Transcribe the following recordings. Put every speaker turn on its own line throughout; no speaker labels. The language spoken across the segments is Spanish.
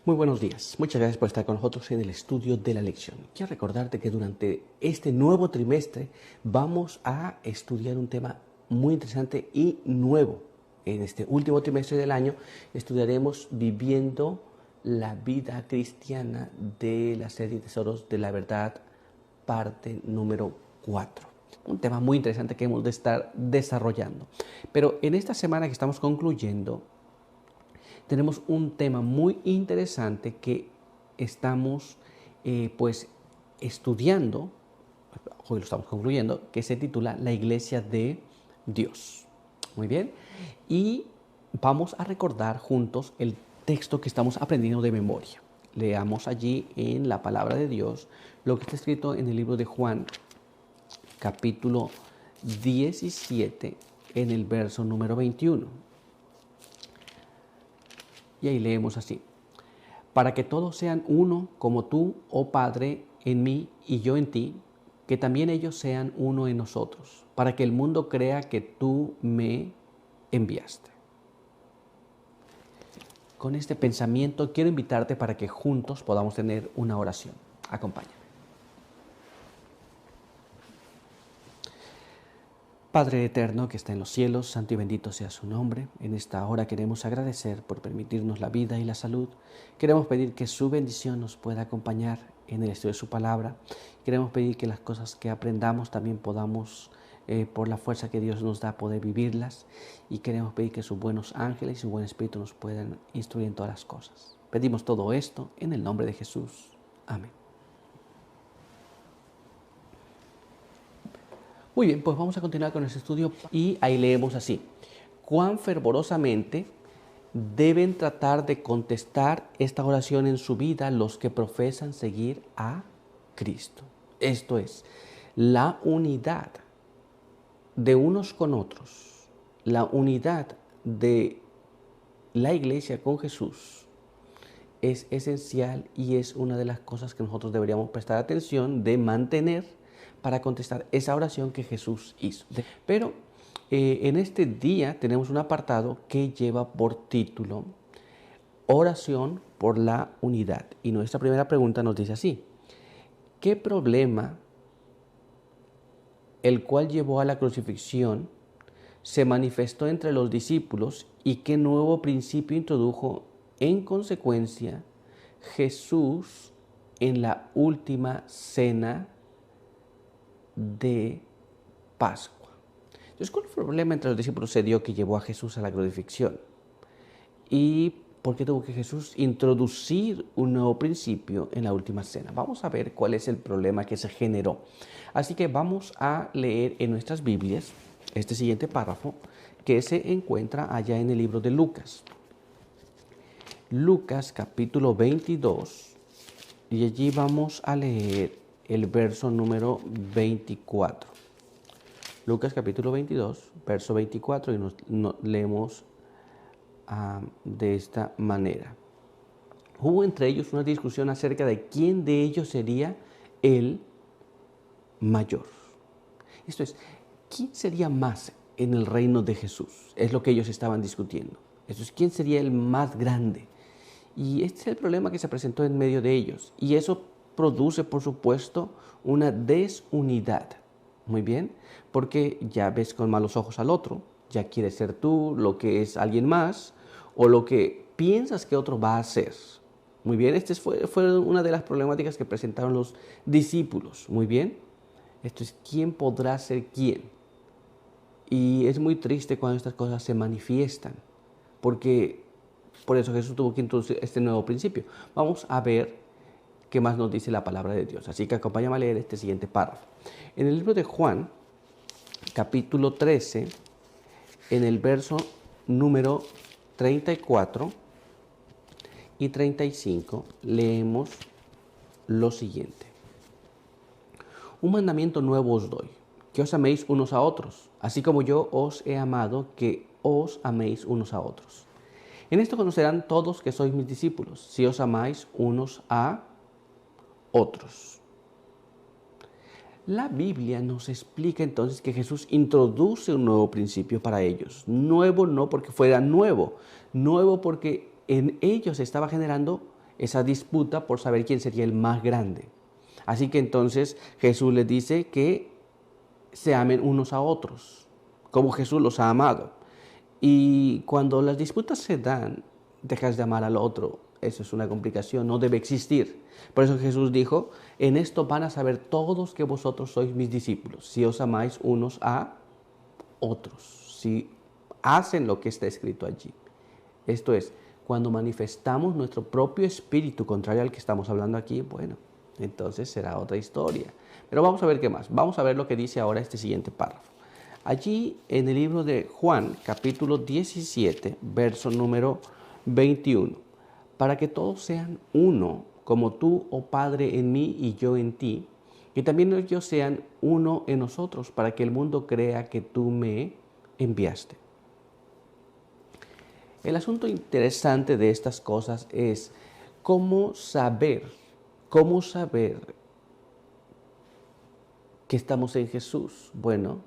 Muy buenos días. Muchas gracias por estar con nosotros en el estudio de la lección. Quiero recordarte que durante este nuevo trimestre vamos a estudiar un tema muy interesante y nuevo. En este último trimestre del año estudiaremos viviendo la vida cristiana de la serie Tesoros de la Verdad, parte número 4. Un tema muy interesante que hemos de estar desarrollando. Pero en esta semana que estamos concluyendo, tenemos un tema muy interesante que estamos estudiando, hoy lo estamos concluyendo, que se titula La Iglesia de Dios. Muy bien, y vamos a recordar juntos el texto que estamos aprendiendo de memoria. Leamos allí en la palabra de Dios lo que está escrito en el libro de Juan, capítulo 17, en el verso número 21. Y ahí leemos así: para que todos sean uno, como tú, oh Padre, en mí y yo en ti, que también ellos sean uno en nosotros, para que el mundo crea que tú me enviaste. Con este pensamiento quiero invitarte para que juntos podamos tener una oración. Acompáñame. Padre eterno que está en los cielos, santo y bendito sea su nombre. En esta hora queremos agradecer por permitirnos la vida y la salud. Queremos pedir que su bendición nos pueda acompañar en el estudio de su palabra. Queremos pedir que las cosas que aprendamos también podamos, por la fuerza que Dios nos da, poder vivirlas. Y queremos pedir que sus buenos ángeles y su buen espíritu nos puedan instruir en todas las cosas. Pedimos todo esto en el nombre de Jesús. Amén. Muy bien, pues vamos a continuar con nuestro estudio y ahí leemos así: cuán fervorosamente deben tratar de contestar esta oración en su vida los que profesan seguir a Cristo. Esto es, la unidad de unos con otros, la unidad de la iglesia con Jesús es esencial y es una de las cosas que nosotros deberíamos prestar atención de mantener para contestar esa oración que Jesús hizo. Pero en este día tenemos un apartado que lleva por título Oración por la Unidad. Y nuestra primera pregunta nos dice así: ¿qué problema el cual llevó a la crucifixión se manifestó entre los discípulos y qué nuevo principio introdujo en consecuencia Jesús en la última cena de Pascua? Entonces, ¿cuál fue el problema entre los discípulos se dio que llevó a Jesús a la crucifixión? ¿Y por qué tuvo que Jesús introducir un nuevo principio en la última cena? Vamos a ver cuál es el problema que se generó. Así que vamos a leer en nuestras Biblias este siguiente párrafo que se encuentra allá en el libro de Lucas. Lucas capítulo 22, y allí vamos a leer el verso número 24. Lucas capítulo 22, verso 24, y nos leemos de esta manera. Hubo entre ellos una discusión acerca de quién de ellos sería el mayor. Esto es, ¿quién sería más en el reino de Jesús? Es lo que ellos estaban discutiendo. Esto es, ¿quién sería el más grande? Y este es el problema que se presentó en medio de ellos. Y eso produce, por supuesto, una desunidad. Muy bien, porque ya ves con malos ojos al otro, ya quieres ser tú lo que es alguien más o lo que piensas que otro va a hacer. Muy bien, esta fue una de las problemáticas que presentaron los discípulos. Muy bien, esto es, ¿quién podrá ser quién? Y es muy triste cuando estas cosas se manifiestan, porque por eso Jesús tuvo que introducir este nuevo principio. Vamos a ver qué más nos dice la palabra de Dios. Así que acompáñame a leer este siguiente párrafo. En el libro de Juan, capítulo 13, en el verso número 34 y 35, leemos lo siguiente: un mandamiento nuevo os doy, que os améis unos a otros, así como yo os he amado, que os améis unos a otros. En esto conocerán todos que sois mis discípulos, si os amáis unos a otros. La Biblia nos explica entonces que Jesús introduce un nuevo principio para ellos. Nuevo no porque fuera nuevo, nuevo porque en ellos estaba generando esa disputa por saber quién sería el más grande. Así que entonces Jesús les dice que se amen unos a otros, como Jesús los ha amado. Y cuando las disputas se dan, dejas de amar al otro. Eso es una complicación, no debe existir. Por eso Jesús dijo, en esto van a saber todos que vosotros sois mis discípulos, si os amáis unos a otros, si hacen lo que está escrito allí. Esto es, cuando manifestamos nuestro propio espíritu contrario al que estamos hablando aquí, bueno, entonces será otra historia. Pero vamos a ver qué más. Vamos a ver lo que dice ahora este siguiente párrafo. Allí en el libro de Juan, capítulo 17, verso número 21. Para que todos sean uno, como tú, oh Padre, en mí y yo en ti, y también ellos sean uno en nosotros, para que el mundo crea que tú me enviaste. El asunto interesante de estas cosas es cómo saber que estamos en Jesús. Bueno,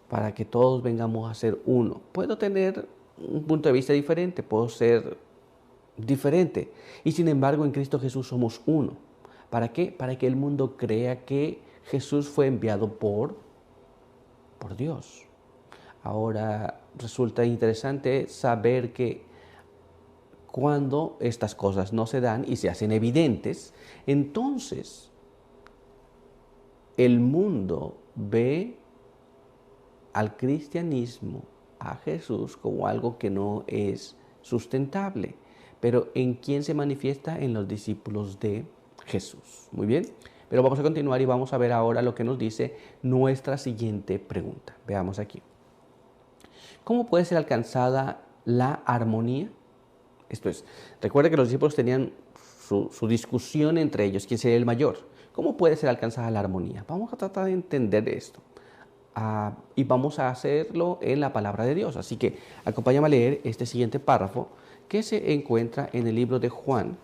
para que todos vengamos a ser uno. Puedo tener un punto de vista diferente, puedo ser diferente. Y sin embargo, en Cristo Jesús somos uno. ¿Para qué? Para que el mundo crea que Jesús fue enviado por Dios. Ahora, resulta interesante saber que cuando estas cosas no se dan y se hacen evidentes, entonces el mundo ve al cristianismo, a Jesús, como algo que no es sustentable. Pero ¿en quién se manifiesta? En los discípulos de Jesús. Muy bien, pero vamos a continuar y vamos a ver ahora lo que nos dice nuestra siguiente pregunta. Veamos aquí. ¿Cómo puede ser alcanzada la armonía? Esto es, recuerda que los discípulos tenían su discusión entre ellos, quién sería el mayor. ¿Cómo puede ser alcanzada la armonía? Vamos a tratar de entender esto. Y vamos a hacerlo en la palabra de Dios. Así que acompáñame a leer este siguiente párrafo que se encuentra en el libro de Juan,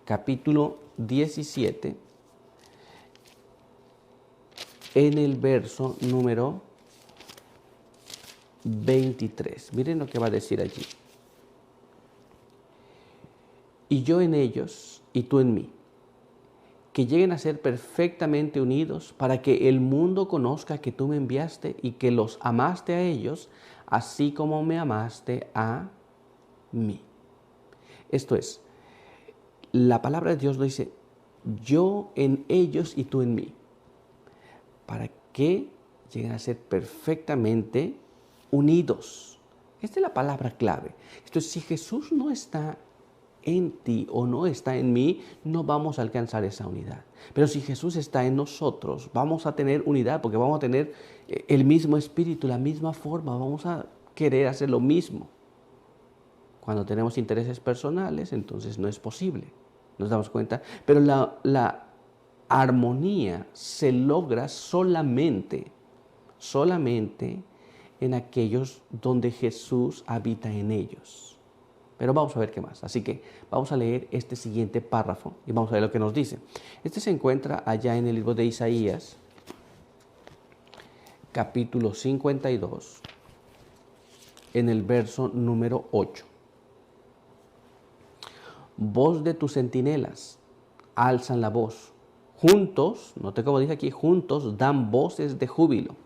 capítulo 17, en el verso número 23. Miren lo que va a decir allí. Y yo en ellos y tú en mí, que lleguen a ser perfectamente unidos para que el mundo conozca que tú me enviaste y que los amaste a ellos, así como me amaste a mí. Esto es, la palabra de Dios lo dice, yo en ellos y tú en mí, para que lleguen a ser perfectamente unidos. Esta es la palabra clave. Esto es, si Jesús no está en ti o no está en mí, no vamos a alcanzar esa unidad. Pero si Jesús está en nosotros, vamos a tener unidad porque vamos a tener el mismo espíritu, la misma forma, vamos a querer hacer lo mismo. Cuando tenemos intereses personales, entonces no es posible. Nos damos cuenta. Pero la armonía se logra solamente en aquellos donde Jesús habita en ellos. Pero vamos a ver qué más. Así que vamos a leer este siguiente párrafo y vamos a ver lo que nos dice. Este se encuentra allá en el libro de Isaías, capítulo 52, en el verso número 8. Voz de tus centinelas alzan la voz. Juntos, note cómo dice aquí, juntos dan voces de júbilo.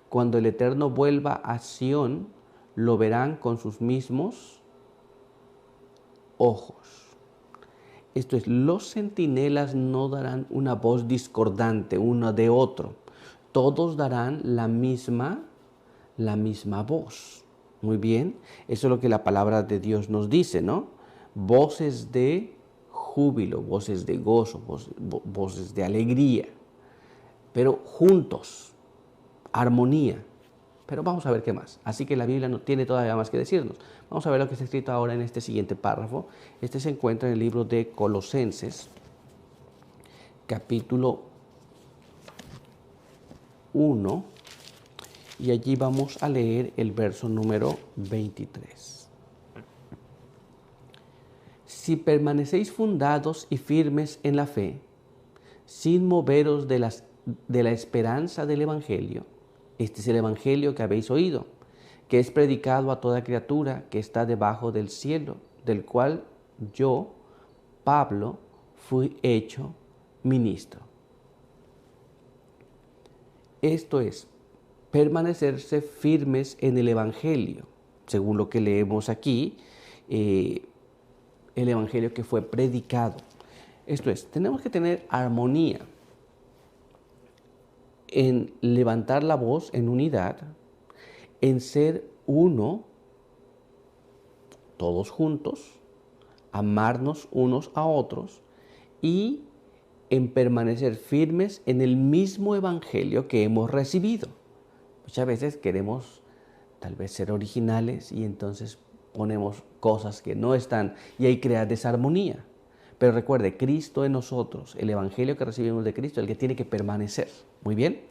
Cuando el Eterno vuelva a Sión, lo verán con sus mismos ojos. Esto es, los centinelas no darán una voz discordante uno de otro. Todos darán la misma voz. Muy bien, eso es lo que la palabra de Dios nos dice, ¿no? Voces de júbilo, voces de gozo, voces de alegría, pero juntos, armonía. Pero vamos a ver qué más. Así que la Biblia no tiene todavía más que decirnos. Vamos a ver lo que está escrito ahora en este siguiente párrafo. Este se encuentra en el libro de Colosenses, capítulo 1, y allí vamos a leer el verso número 23. Si permanecéis fundados y firmes en la fe, sin moveros de la esperanza del Evangelio. Este es el Evangelio que habéis oído, que es predicado a toda criatura que está debajo del cielo, del cual yo, Pablo, fui hecho ministro. Esto es, permanecerse firmes en el Evangelio, según lo que leemos aquí, el Evangelio que fue predicado. Esto es, tenemos que tener armonía en levantar la voz en unidad, en ser uno, todos juntos, amarnos unos a otros y en permanecer firmes en el mismo evangelio que hemos recibido. Muchas veces queremos tal vez ser originales y entonces ponemos cosas que no están y ahí crea desarmonía. Pero recuerde, Cristo en nosotros, el evangelio que recibimos de Cristo, el que tiene que permanecer. Muy bien,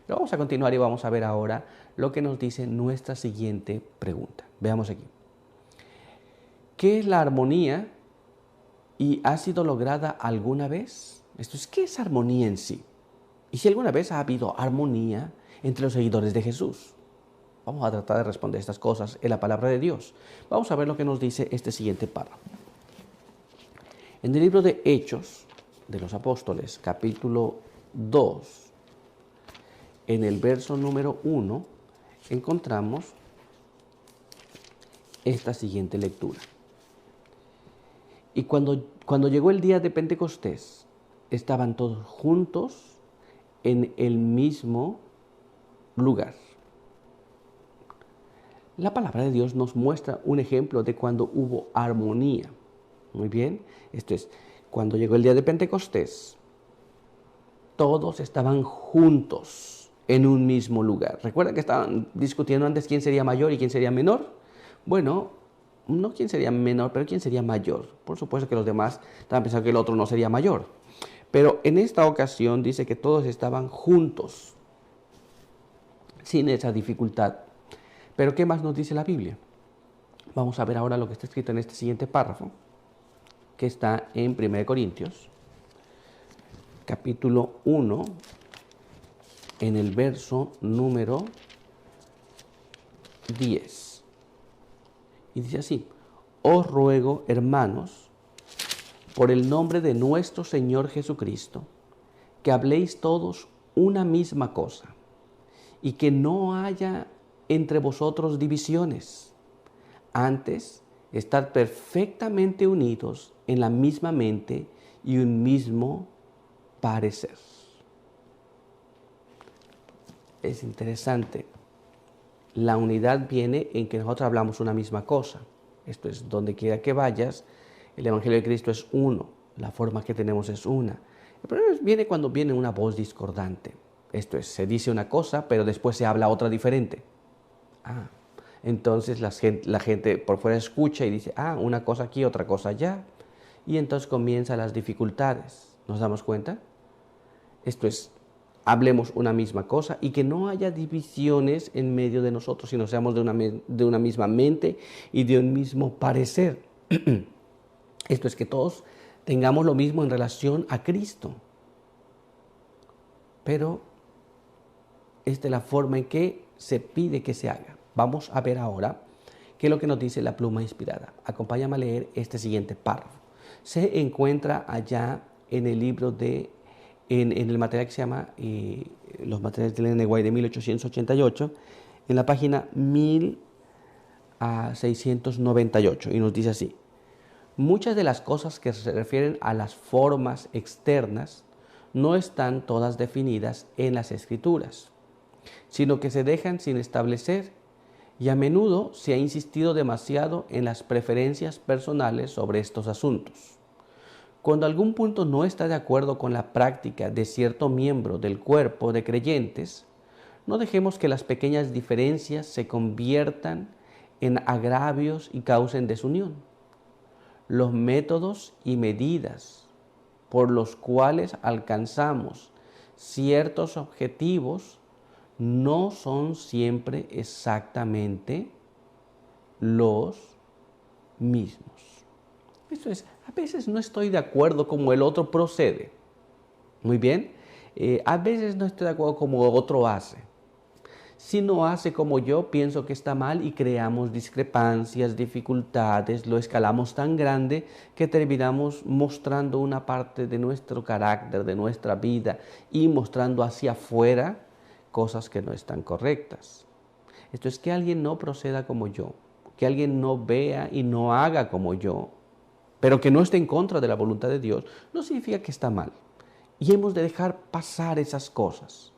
pero vamos a continuar y vamos a ver ahora lo que nos dice nuestra siguiente pregunta. Veamos aquí. ¿Qué es la armonía y ha sido lograda alguna vez? Esto es, ¿qué es armonía en sí? Y si alguna vez ha habido armonía entre los seguidores de Jesús. Vamos a tratar de responder estas cosas en la palabra de Dios. Vamos a ver lo que nos dice este siguiente párrafo. En el libro de Hechos de los Apóstoles, capítulo 2, en el verso número 1, encontramos esta siguiente lectura. Y cuando llegó el día de Pentecostés, estaban todos juntos en el mismo lugar. La palabra de Dios nos muestra un ejemplo de cuando hubo armonía. Muy bien, esto es, cuando llegó el día de Pentecostés, todos estaban juntos en un mismo lugar. ¿Recuerda que estaban discutiendo antes quién sería mayor y quién sería menor? Bueno, no quién sería menor, pero quién sería mayor. Por supuesto que los demás estaban pensando que el otro no sería mayor. Pero en esta ocasión dice que todos estaban juntos, sin esa dificultad. Pero ¿qué más nos dice la Biblia? Vamos a ver ahora lo que está escrito en este siguiente párrafo, que está en 1 Corintios, capítulo 1, en el verso número 10. Y dice así: os ruego, hermanos, por el nombre de nuestro Señor Jesucristo, que habléis todos una misma cosa, y que no haya entre vosotros divisiones. Antes, estad perfectamente unidos en la misma mente y un mismo parecer. Es interesante. La unidad viene en que nosotros hablamos una misma cosa. Esto es, donde quiera que vayas, el Evangelio de Cristo es uno. La forma que tenemos es una. El problema viene cuando viene una voz discordante. Esto es, se dice una cosa, pero después se habla otra diferente. Entonces la gente por fuera escucha y dice, una cosa aquí, otra cosa allá. Y entonces comienzan las dificultades. ¿Nos damos cuenta? Esto es, hablemos una misma cosa y que no haya divisiones en medio de nosotros, sino seamos de una misma mente y de un mismo parecer. Esto es, que todos tengamos lo mismo en relación a Cristo. Pero esta es la forma en que se pide que se haga. Vamos a ver ahora qué es lo que nos dice la pluma inspirada. Acompáñame a leer este siguiente párrafo. Se encuentra allá en el libro en el material que se llama Los materiales del N. White de 1888, en la página 1698, y nos dice así: muchas de las cosas que se refieren a las formas externas no están todas definidas en las Escrituras, sino que se dejan sin establecer, y a menudo se ha insistido demasiado en las preferencias personales sobre estos asuntos. Cuando algún punto no está de acuerdo con la práctica de cierto miembro del cuerpo de creyentes, no dejemos que las pequeñas diferencias se conviertan en agravios y causen desunión. Los métodos y medidas por los cuales alcanzamos ciertos objetivos no son siempre exactamente los mismos. Esto es, a veces no estoy de acuerdo como el otro procede. Muy bien. A veces no estoy de acuerdo como otro hace. Si no hace como yo, pienso que está mal y creamos discrepancias, dificultades, lo escalamos tan grande que terminamos mostrando una parte de nuestro carácter, de nuestra vida y mostrando hacia afuera cosas que no están correctas. Esto es que alguien no proceda como yo, que alguien no vea y no haga como yo, pero que no esté en contra de la voluntad de Dios, no significa que está mal. Y hemos de dejar pasar esas cosas.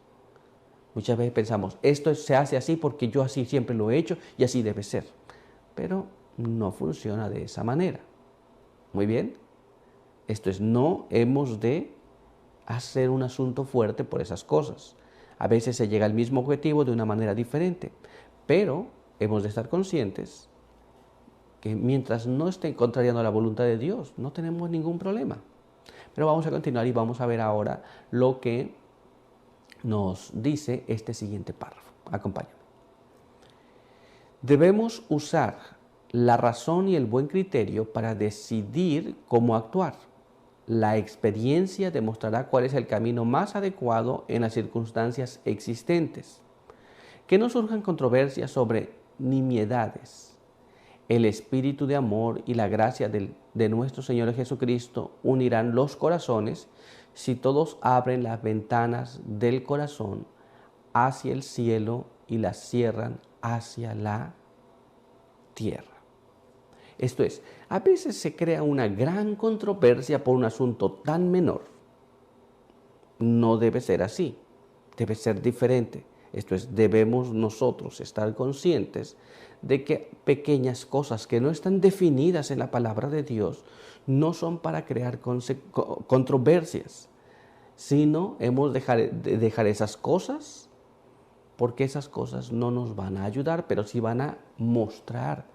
Muchas veces pensamos, esto se hace así porque yo así siempre lo he hecho y así debe ser. Pero no funciona de esa manera. Muy bien. Esto es, no hemos de hacer un asunto fuerte por esas cosas. A veces se llega al mismo objetivo de una manera diferente, pero hemos de estar conscientes que mientras no esté contrariando la voluntad de Dios, no tenemos ningún problema. Pero vamos a continuar y vamos a ver ahora lo que nos dice este siguiente párrafo. Acompáñame. Debemos usar la razón y el buen criterio para decidir cómo actuar. La experiencia demostrará cuál es el camino más adecuado en las circunstancias existentes. Que no surjan controversias sobre nimiedades. El espíritu de amor y la gracia de nuestro Señor Jesucristo unirán los corazones si todos abren las ventanas del corazón hacia el cielo y las cierran hacia la tierra. Esto es, a veces se crea una gran controversia por un asunto tan menor. No debe ser así, debe ser diferente. Esto es, debemos nosotros estar conscientes de que pequeñas cosas que no están definidas en la palabra de Dios no son para crear controversias, sino hemos de dejar esas cosas porque esas cosas no nos van a ayudar, pero sí van a mostrar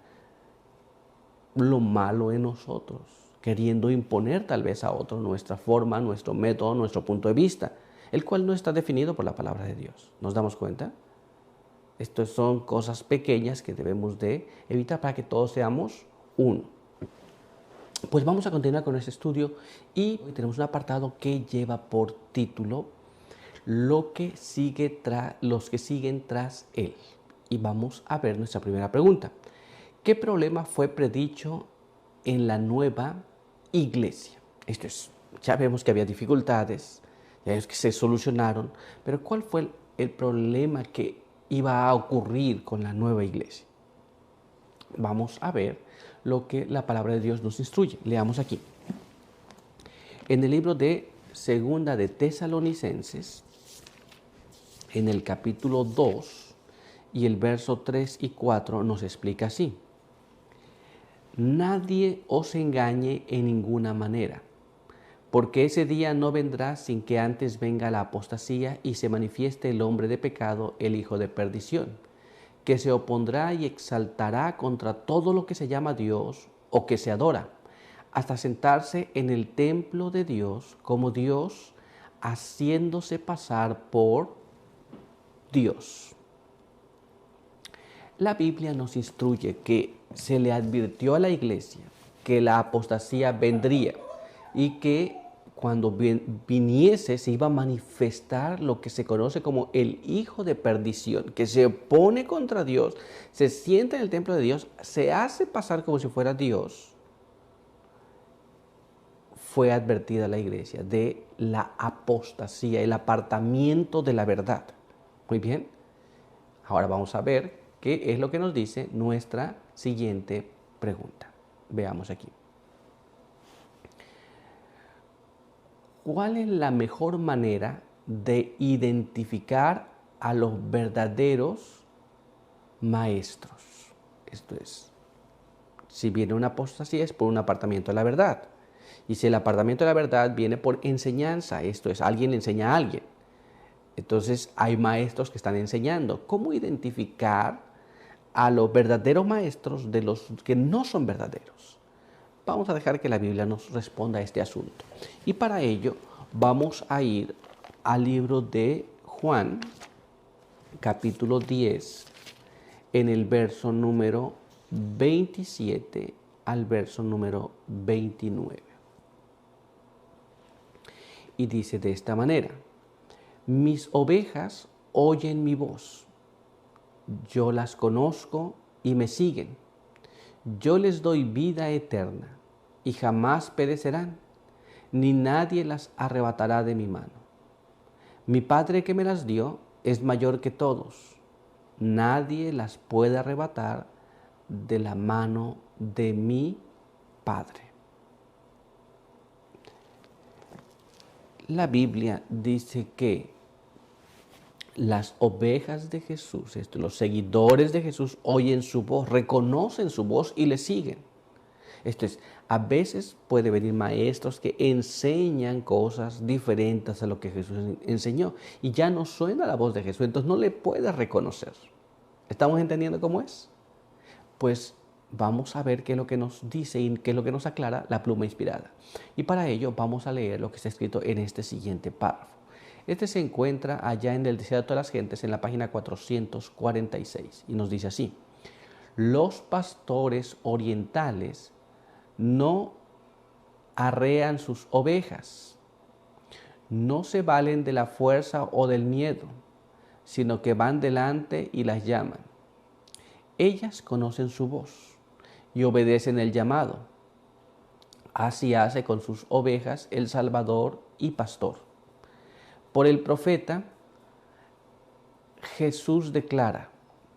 lo malo en nosotros, queriendo imponer tal vez a otro nuestra forma, nuestro método, nuestro punto de vista, el cual no está definido por la palabra de Dios. ¿Nos damos cuenta? Estas son cosas pequeñas que debemos de evitar para que todos seamos uno. Pues vamos a continuar con este estudio y hoy tenemos un apartado que lleva por título los que siguen tras él. Y vamos a ver nuestra primera pregunta. ¿Qué problema fue predicho en la nueva iglesia? Esto es, ya vemos que había dificultades, ya vemos que se solucionaron, pero ¿cuál fue el problema que iba a ocurrir con la nueva iglesia? Vamos a ver lo que la palabra de Dios nos instruye. Leamos aquí. En el libro de Segunda de Tesalonicenses, en el capítulo 2 y el verso 3 y 4 nos explica así. Nadie os engañe en ninguna manera, porque ese día no vendrá sin que antes venga la apostasía y se manifieste el hombre de pecado, el hijo de perdición, que se opondrá y exaltará contra todo lo que se llama Dios o que se adora, hasta sentarse en el templo de Dios como Dios, haciéndose pasar por Dios. La Biblia nos instruye que se le advirtió a la iglesia que la apostasía vendría y que cuando viniese se iba a manifestar lo que se conoce como el hijo de perdición, que se opone contra Dios, se sienta en el templo de Dios, se hace pasar como si fuera Dios. Fue advertida la iglesia de la apostasía, el apartamiento de la verdad. Muy bien, ahora vamos a ver qué es lo que nos dice nuestra siguiente pregunta. Veamos aquí. ¿Cuál es la mejor manera de identificar a los verdaderos maestros? Esto es, si viene una apostasía es por un apartamiento de la verdad. Y si el apartamiento de la verdad viene por enseñanza, esto es, alguien le enseña a alguien. Entonces hay maestros que están enseñando. ¿Cómo identificar a los verdaderos maestros de los que no son verdaderos? Vamos a dejar que la Biblia nos responda a este asunto. Y para ello vamos a ir al libro de Juan, capítulo 10, en el verso número 27 al verso número 29. Y dice de esta manera: mis ovejas oyen mi voz, Yo las conozco y me siguen. Yo les doy vida eterna y jamás perecerán, ni nadie las arrebatará de mi mano. Mi Padre que me las dio es mayor que todos. Nadie las puede arrebatar de la mano de mi Padre. La Biblia dice que las ovejas de Jesús, los seguidores de Jesús, oyen su voz, reconocen su voz y le siguen. Esto es, a veces puede venir maestros que enseñan cosas diferentes a lo que Jesús enseñó y ya no suena la voz de Jesús, entonces no le puedes reconocer. ¿Estamos entendiendo cómo es? Pues vamos a ver qué es lo que nos dice y qué es lo que nos aclara la pluma inspirada. Y para ello vamos a leer lo que está escrito en este siguiente párrafo. Este se encuentra allá en el Desierto de todas las Gentes, en la página 446, y nos dice así: los pastores orientales no arrean sus ovejas, no se valen de la fuerza o del miedo, sino que van delante y las llaman. Ellas conocen su voz y obedecen el llamado. Así hace con sus ovejas el Salvador y Pastor. Por el profeta, Jesús declara: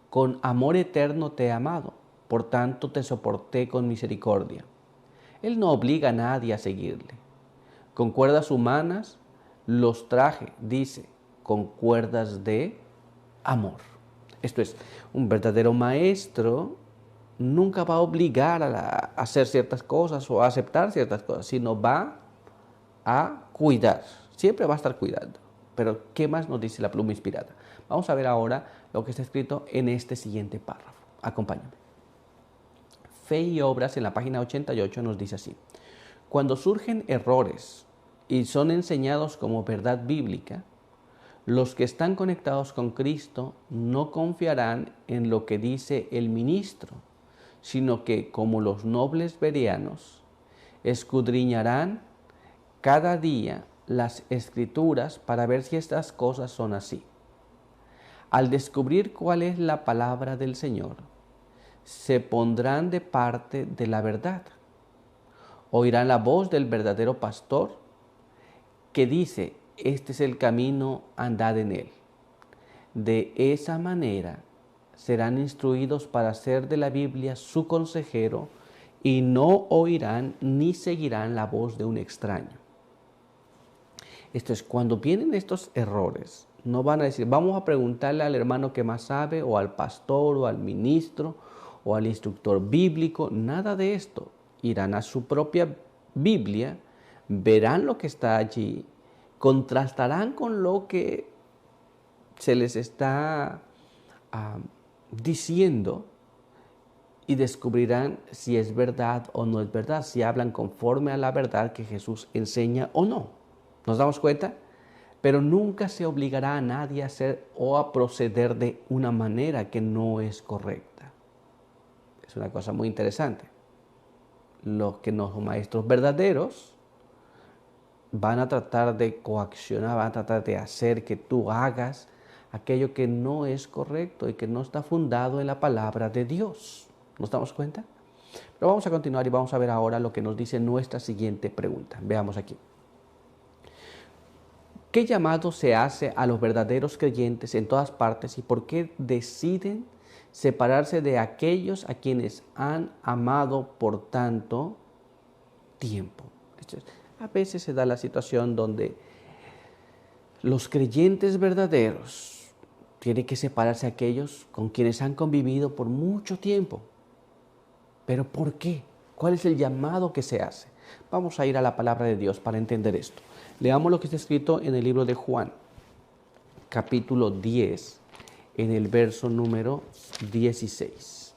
con amor eterno te he amado, por tanto te soporté con misericordia. Él no obliga a nadie a seguirle. Con cuerdas humanas los traje, dice, con cuerdas de amor. Esto es, un verdadero maestro nunca va a obligar a hacer ciertas cosas o a aceptar ciertas cosas, sino va a cuidar. Siempre va a estar cuidando. Pero, ¿qué más nos dice la pluma inspirada? Vamos a ver ahora lo que está escrito en este siguiente párrafo. Acompáñame. Fe y Obras, en la página 88, nos dice así: cuando surgen errores y son enseñados como verdad bíblica, los que están conectados con Cristo no confiarán en lo que dice el ministro, sino que, como los nobles bereanos, escudriñarán cada día las Escrituras para ver si estas cosas son así. Al descubrir cuál es la palabra del Señor, se pondrán de parte de la verdad. Oirán la voz del verdadero pastor que dice: este es el camino, andad en él. De esa manera serán instruidos para hacer de la Biblia su consejero y no oirán ni seguirán la voz de un extraño. Esto es, cuando vienen estos errores, no van a decir: vamos a preguntarle al hermano que más sabe, o al pastor, o al ministro, o al instructor bíblico. Nada de esto. Irán a su propia Biblia, verán lo que está allí, contrastarán con lo que se les está diciendo y descubrirán si es verdad o no es verdad, si hablan conforme a la verdad que Jesús enseña o no. ¿Nos damos cuenta? Pero nunca se obligará a nadie a hacer o a proceder de una manera que no es correcta. Es una cosa muy interesante. Los que no son maestros verdaderos van a tratar de coaccionar, van a tratar de hacer que tú hagas aquello que no es correcto y que no está fundado en la palabra de Dios. ¿Nos damos cuenta? Pero vamos a continuar y vamos a ver ahora lo que nos dice nuestra siguiente pregunta. Veamos aquí. ¿Qué llamado se hace a los verdaderos creyentes en todas partes y por qué deciden separarse de aquellos a quienes han amado por tanto tiempo? A veces se da la situación donde los creyentes verdaderos tienen que separarse de aquellos con quienes han convivido por mucho tiempo. ¿Pero por qué? ¿Cuál es el llamado que se hace? Vamos a ir a la palabra de Dios para entender esto. Leamos lo que está escrito en el libro de Juan, capítulo 10, en el verso número 16.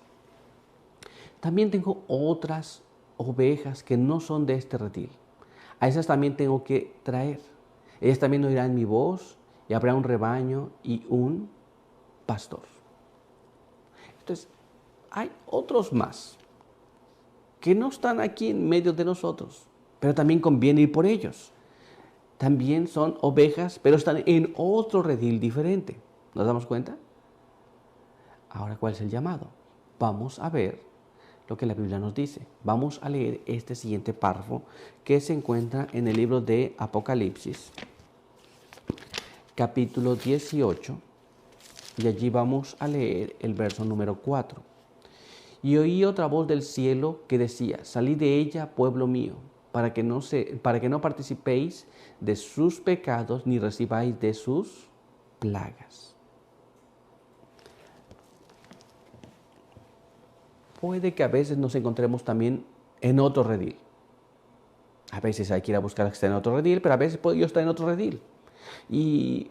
También tengo otras ovejas que no son de este redil. A esas también tengo que traer. Ellas también oirán mi voz y habrá un rebaño y un pastor. Entonces, hay otros más que no están aquí en medio de nosotros, pero también conviene ir por ellos. También son ovejas, pero están en otro redil diferente. ¿Nos damos cuenta? Ahora, ¿cuál es el llamado? Vamos a ver lo que la Biblia nos dice. Vamos a leer este siguiente párrafo que se encuentra en el libro de Apocalipsis, capítulo 18, y allí vamos a leer el verso número 4. Y oí otra voz del cielo que decía: salid de ella, pueblo mío, para que no participéis de sus pecados ni recibáis de sus plagas. Puede que a veces nos encontremos también en otro redil. A veces hay que ir a buscar que esté en otro redil, pero a veces puedo yo estar en otro redil. Y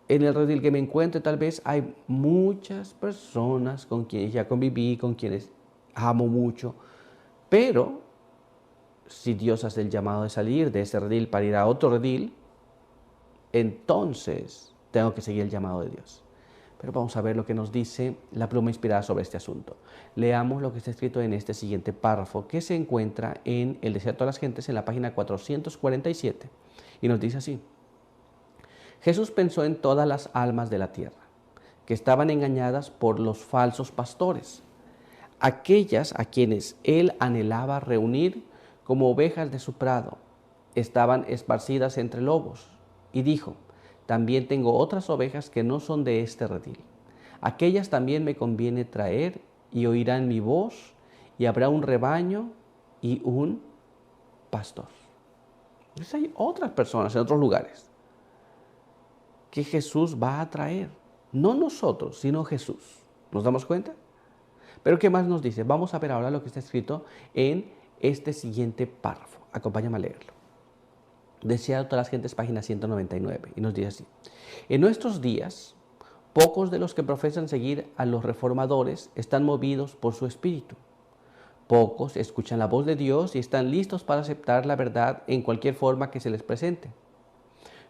en el redil que me encuentre tal vez hay muchas personas con quienes ya conviví, con quienes amo mucho, pero si Dios hace el llamado de salir de ese redil para ir a otro redil, entonces tengo que seguir el llamado de Dios. Pero vamos a ver lo que nos dice la pluma inspirada sobre este asunto. Leamos lo que está escrito en este siguiente párrafo, que se encuentra en El desierto de las gentes, en la página 447, y nos dice así: Jesús pensó en todas las almas de la tierra, que estaban engañadas por los falsos pastores, aquellas a quienes él anhelaba reunir como ovejas de su prado, estaban esparcidas entre lobos, y dijo: también tengo otras ovejas que no son de este redil. Aquellas también me conviene traer, y oirán mi voz, y habrá un rebaño y un pastor. Entonces hay otras personas en otros lugares que Jesús va a traer. No nosotros, sino Jesús. ¿Nos damos cuenta? Pero ¿qué más nos dice? Vamos a ver ahora lo que está escrito en este siguiente párrafo. Acompáñame a leerlo. Decía todas las gentes, página 199, y nos dice así: en nuestros días, pocos de los que profesan seguir a los reformadores están movidos por su espíritu. Pocos escuchan la voz de Dios y están listos para aceptar la verdad en cualquier forma que se les presente.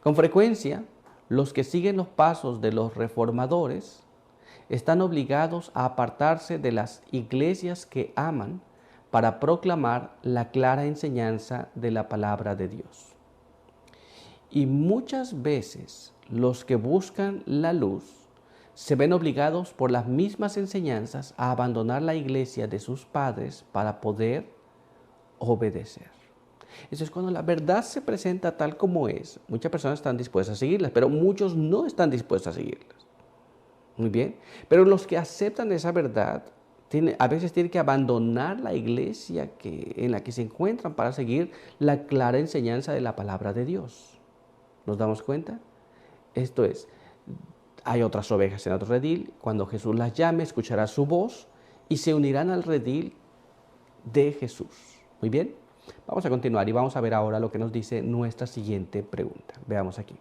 Con frecuencia, los que siguen los pasos de los reformadores están obligados a apartarse de las iglesias que aman para proclamar la clara enseñanza de la palabra de Dios. Y muchas veces los que buscan la luz se ven obligados por las mismas enseñanzas a abandonar la iglesia de sus padres para poder obedecer. Eso es cuando la verdad se presenta tal como es. Muchas personas están dispuestas a seguirlas, pero muchos no están dispuestos a seguirlas. Muy bien. Pero los que aceptan esa verdad a veces tienen que abandonar la iglesia en la que se encuentran para seguir la clara enseñanza de la palabra de Dios. ¿Nos damos cuenta? Esto es, hay otras ovejas en otro redil. Cuando Jesús las llame, escuchará su voz y se unirán al redil de Jesús. Muy bien. Vamos a continuar y vamos a ver ahora lo que nos dice nuestra siguiente pregunta. Veamos aquí.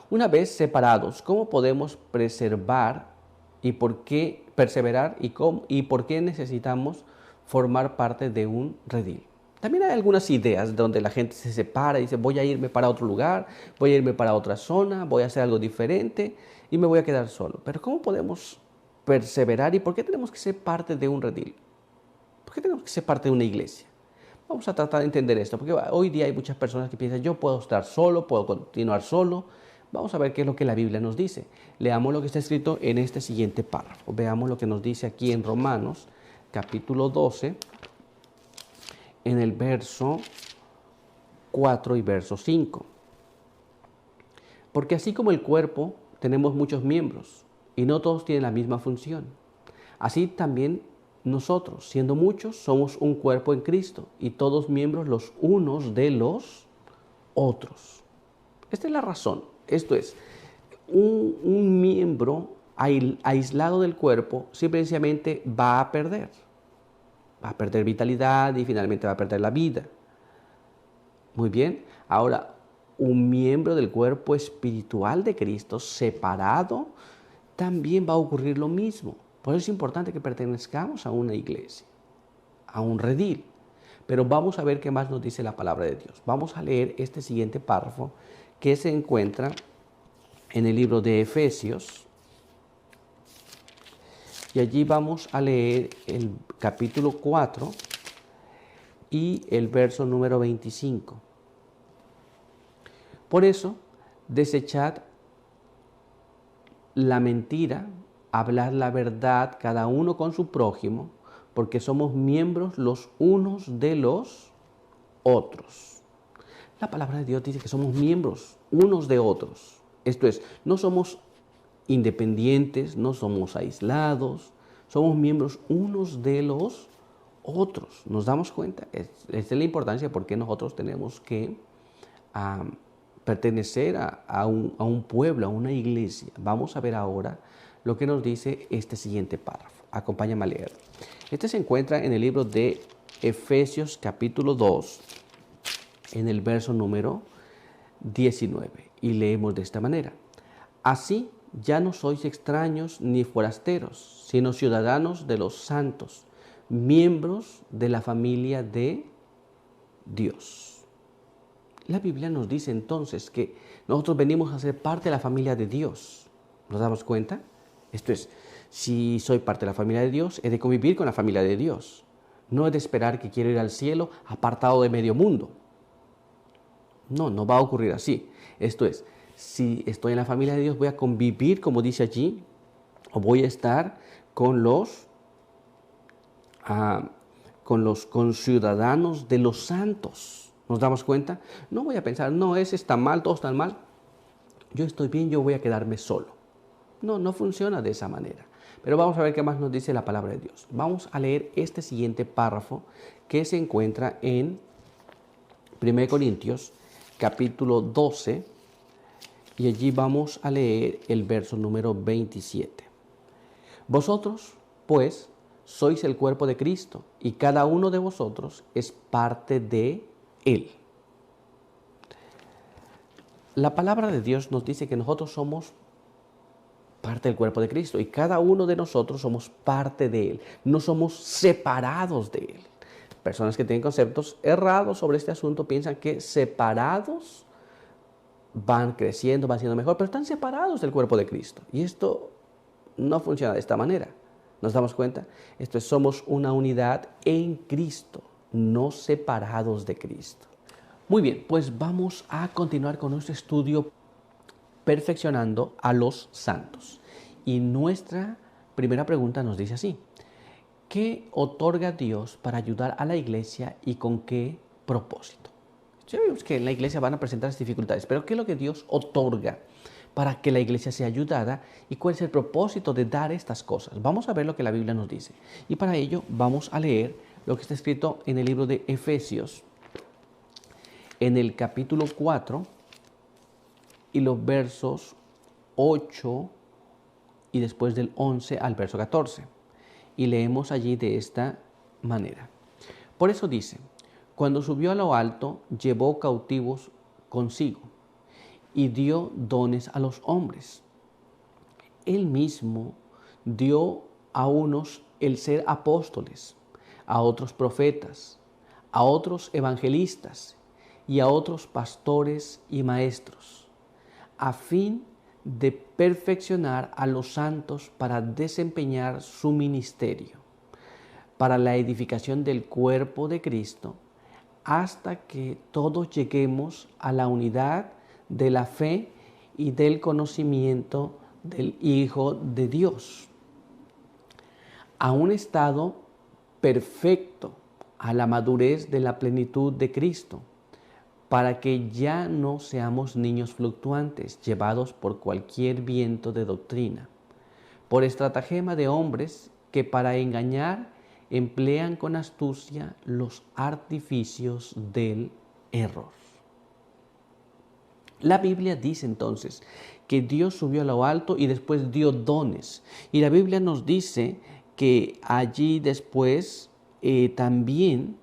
Una vez separados, ¿cómo podemos preservar y por qué perseverar y por qué necesitamos formar parte de un redil? También hay algunas ideas donde la gente se separa y dice: voy a irme para otro lugar, voy a irme para otra zona, voy a hacer algo diferente y me voy a quedar solo. Pero ¿cómo podemos perseverar y por qué tenemos que ser parte de un redil? ¿Por qué tenemos que ser parte de una iglesia? Vamos a tratar de entender esto, porque hoy día hay muchas personas que piensan: yo puedo estar solo, puedo continuar solo. Vamos a ver qué es lo que la Biblia nos dice. Leamos lo que está escrito en este siguiente párrafo. Veamos lo que nos dice aquí en Romanos, capítulo 12, en el verso 4 y verso 5. Porque así como el cuerpo tenemos muchos miembros y no todos tienen la misma función, así también nosotros, siendo muchos, somos un cuerpo en Cristo y todos miembros los unos de los otros. Esta es la razón. Esto es, un miembro aislado del cuerpo simplemente va a perder. Va a perder vitalidad y finalmente va a perder la vida. Muy bien. Ahora, un miembro del cuerpo espiritual de Cristo separado, también va a ocurrir lo mismo. Por eso es importante que pertenezcamos a una iglesia, a un redil. Pero vamos a ver qué más nos dice la palabra de Dios. Vamos a leer este siguiente párrafo que se encuentra en el libro de Efesios. Y allí vamos a leer el capítulo 4 y el verso número 25. Por eso, desechad la mentira hablar la verdad cada uno con su prójimo, porque somos miembros los unos de los otros. La palabra de Dios dice que somos miembros unos de otros. Esto es, no somos independientes, no somos aislados, somos miembros unos de los otros. ¿Nos damos cuenta? Esta es la importancia de por qué nosotros tenemos que pertenecer a un pueblo, a una iglesia. Vamos a ver ahora lo que nos dice este siguiente párrafo. Acompáñame a leer. Este se encuentra en el libro de Efesios capítulo 2, en el verso número 19. Y leemos de esta manera. Así ya no sois extraños ni forasteros, sino ciudadanos de los santos, miembros de la familia de Dios. La Biblia nos dice entonces que nosotros venimos a ser parte de la familia de Dios. ¿Nos damos cuenta? Esto es, si soy parte de la familia de Dios, he de convivir con la familia de Dios. No he de esperar que quiero ir al cielo apartado de medio mundo. No, no va a ocurrir así. Esto es, si estoy en la familia de Dios, voy a convivir, como dice allí, o voy a estar con los conciudadanos de los santos. ¿Nos damos cuenta? No voy a pensar, no, ese está mal, todos están mal. Yo estoy bien, yo voy a quedarme solo. No, no funciona de esa manera. Pero vamos a ver qué más nos dice la palabra de Dios. Vamos a leer este siguiente párrafo que se encuentra en 1 Corintios capítulo 12 y allí vamos a leer el verso número 27. Vosotros, pues, sois el cuerpo de Cristo y cada uno de vosotros es parte de Él. La palabra de Dios nos dice que nosotros somos parte del cuerpo de Cristo y cada uno de nosotros somos parte de Él. No somos separados de Él. Personas que tienen conceptos errados sobre este asunto piensan que separados van creciendo, van siendo mejor, pero están separados del cuerpo de Cristo. Y esto no funciona de esta manera. ¿Nos damos cuenta? Esto es, somos una unidad en Cristo, no separados de Cristo. Muy bien, pues vamos a continuar con nuestro estudio perfeccionando a los santos. Y nuestra primera pregunta nos dice así. ¿Qué otorga Dios para ayudar a la iglesia y con qué propósito? Ya vimos que en la iglesia van a presentarse dificultades, pero ¿qué es lo que Dios otorga para que la iglesia sea ayudada y cuál es el propósito de dar estas cosas? Vamos a ver lo que la Biblia nos dice. Y para ello vamos a leer lo que está escrito en el libro de Efesios, en el capítulo 4 y los versos 8 y después del 11 al verso 14. Y leemos allí de esta manera. Por eso dice, cuando subió a lo alto, llevó cautivos consigo y dio dones a los hombres. Él mismo dio a unos el ser apóstoles, a otros profetas, a otros evangelistas y a otros pastores y maestros, a fin de perfeccionar a los santos para desempeñar su ministerio, para la edificación del cuerpo de Cristo, hasta que todos lleguemos a la unidad de la fe y del conocimiento del Hijo de Dios, a un estado perfecto, a la madurez de la plenitud de Cristo, para que ya no seamos niños fluctuantes, llevados por cualquier viento de doctrina, por estratagema de hombres que para engañar emplean con astucia los artificios del error. La Biblia dice entonces que Dios subió a lo alto y después dio dones. Y la Biblia nos dice que allí después también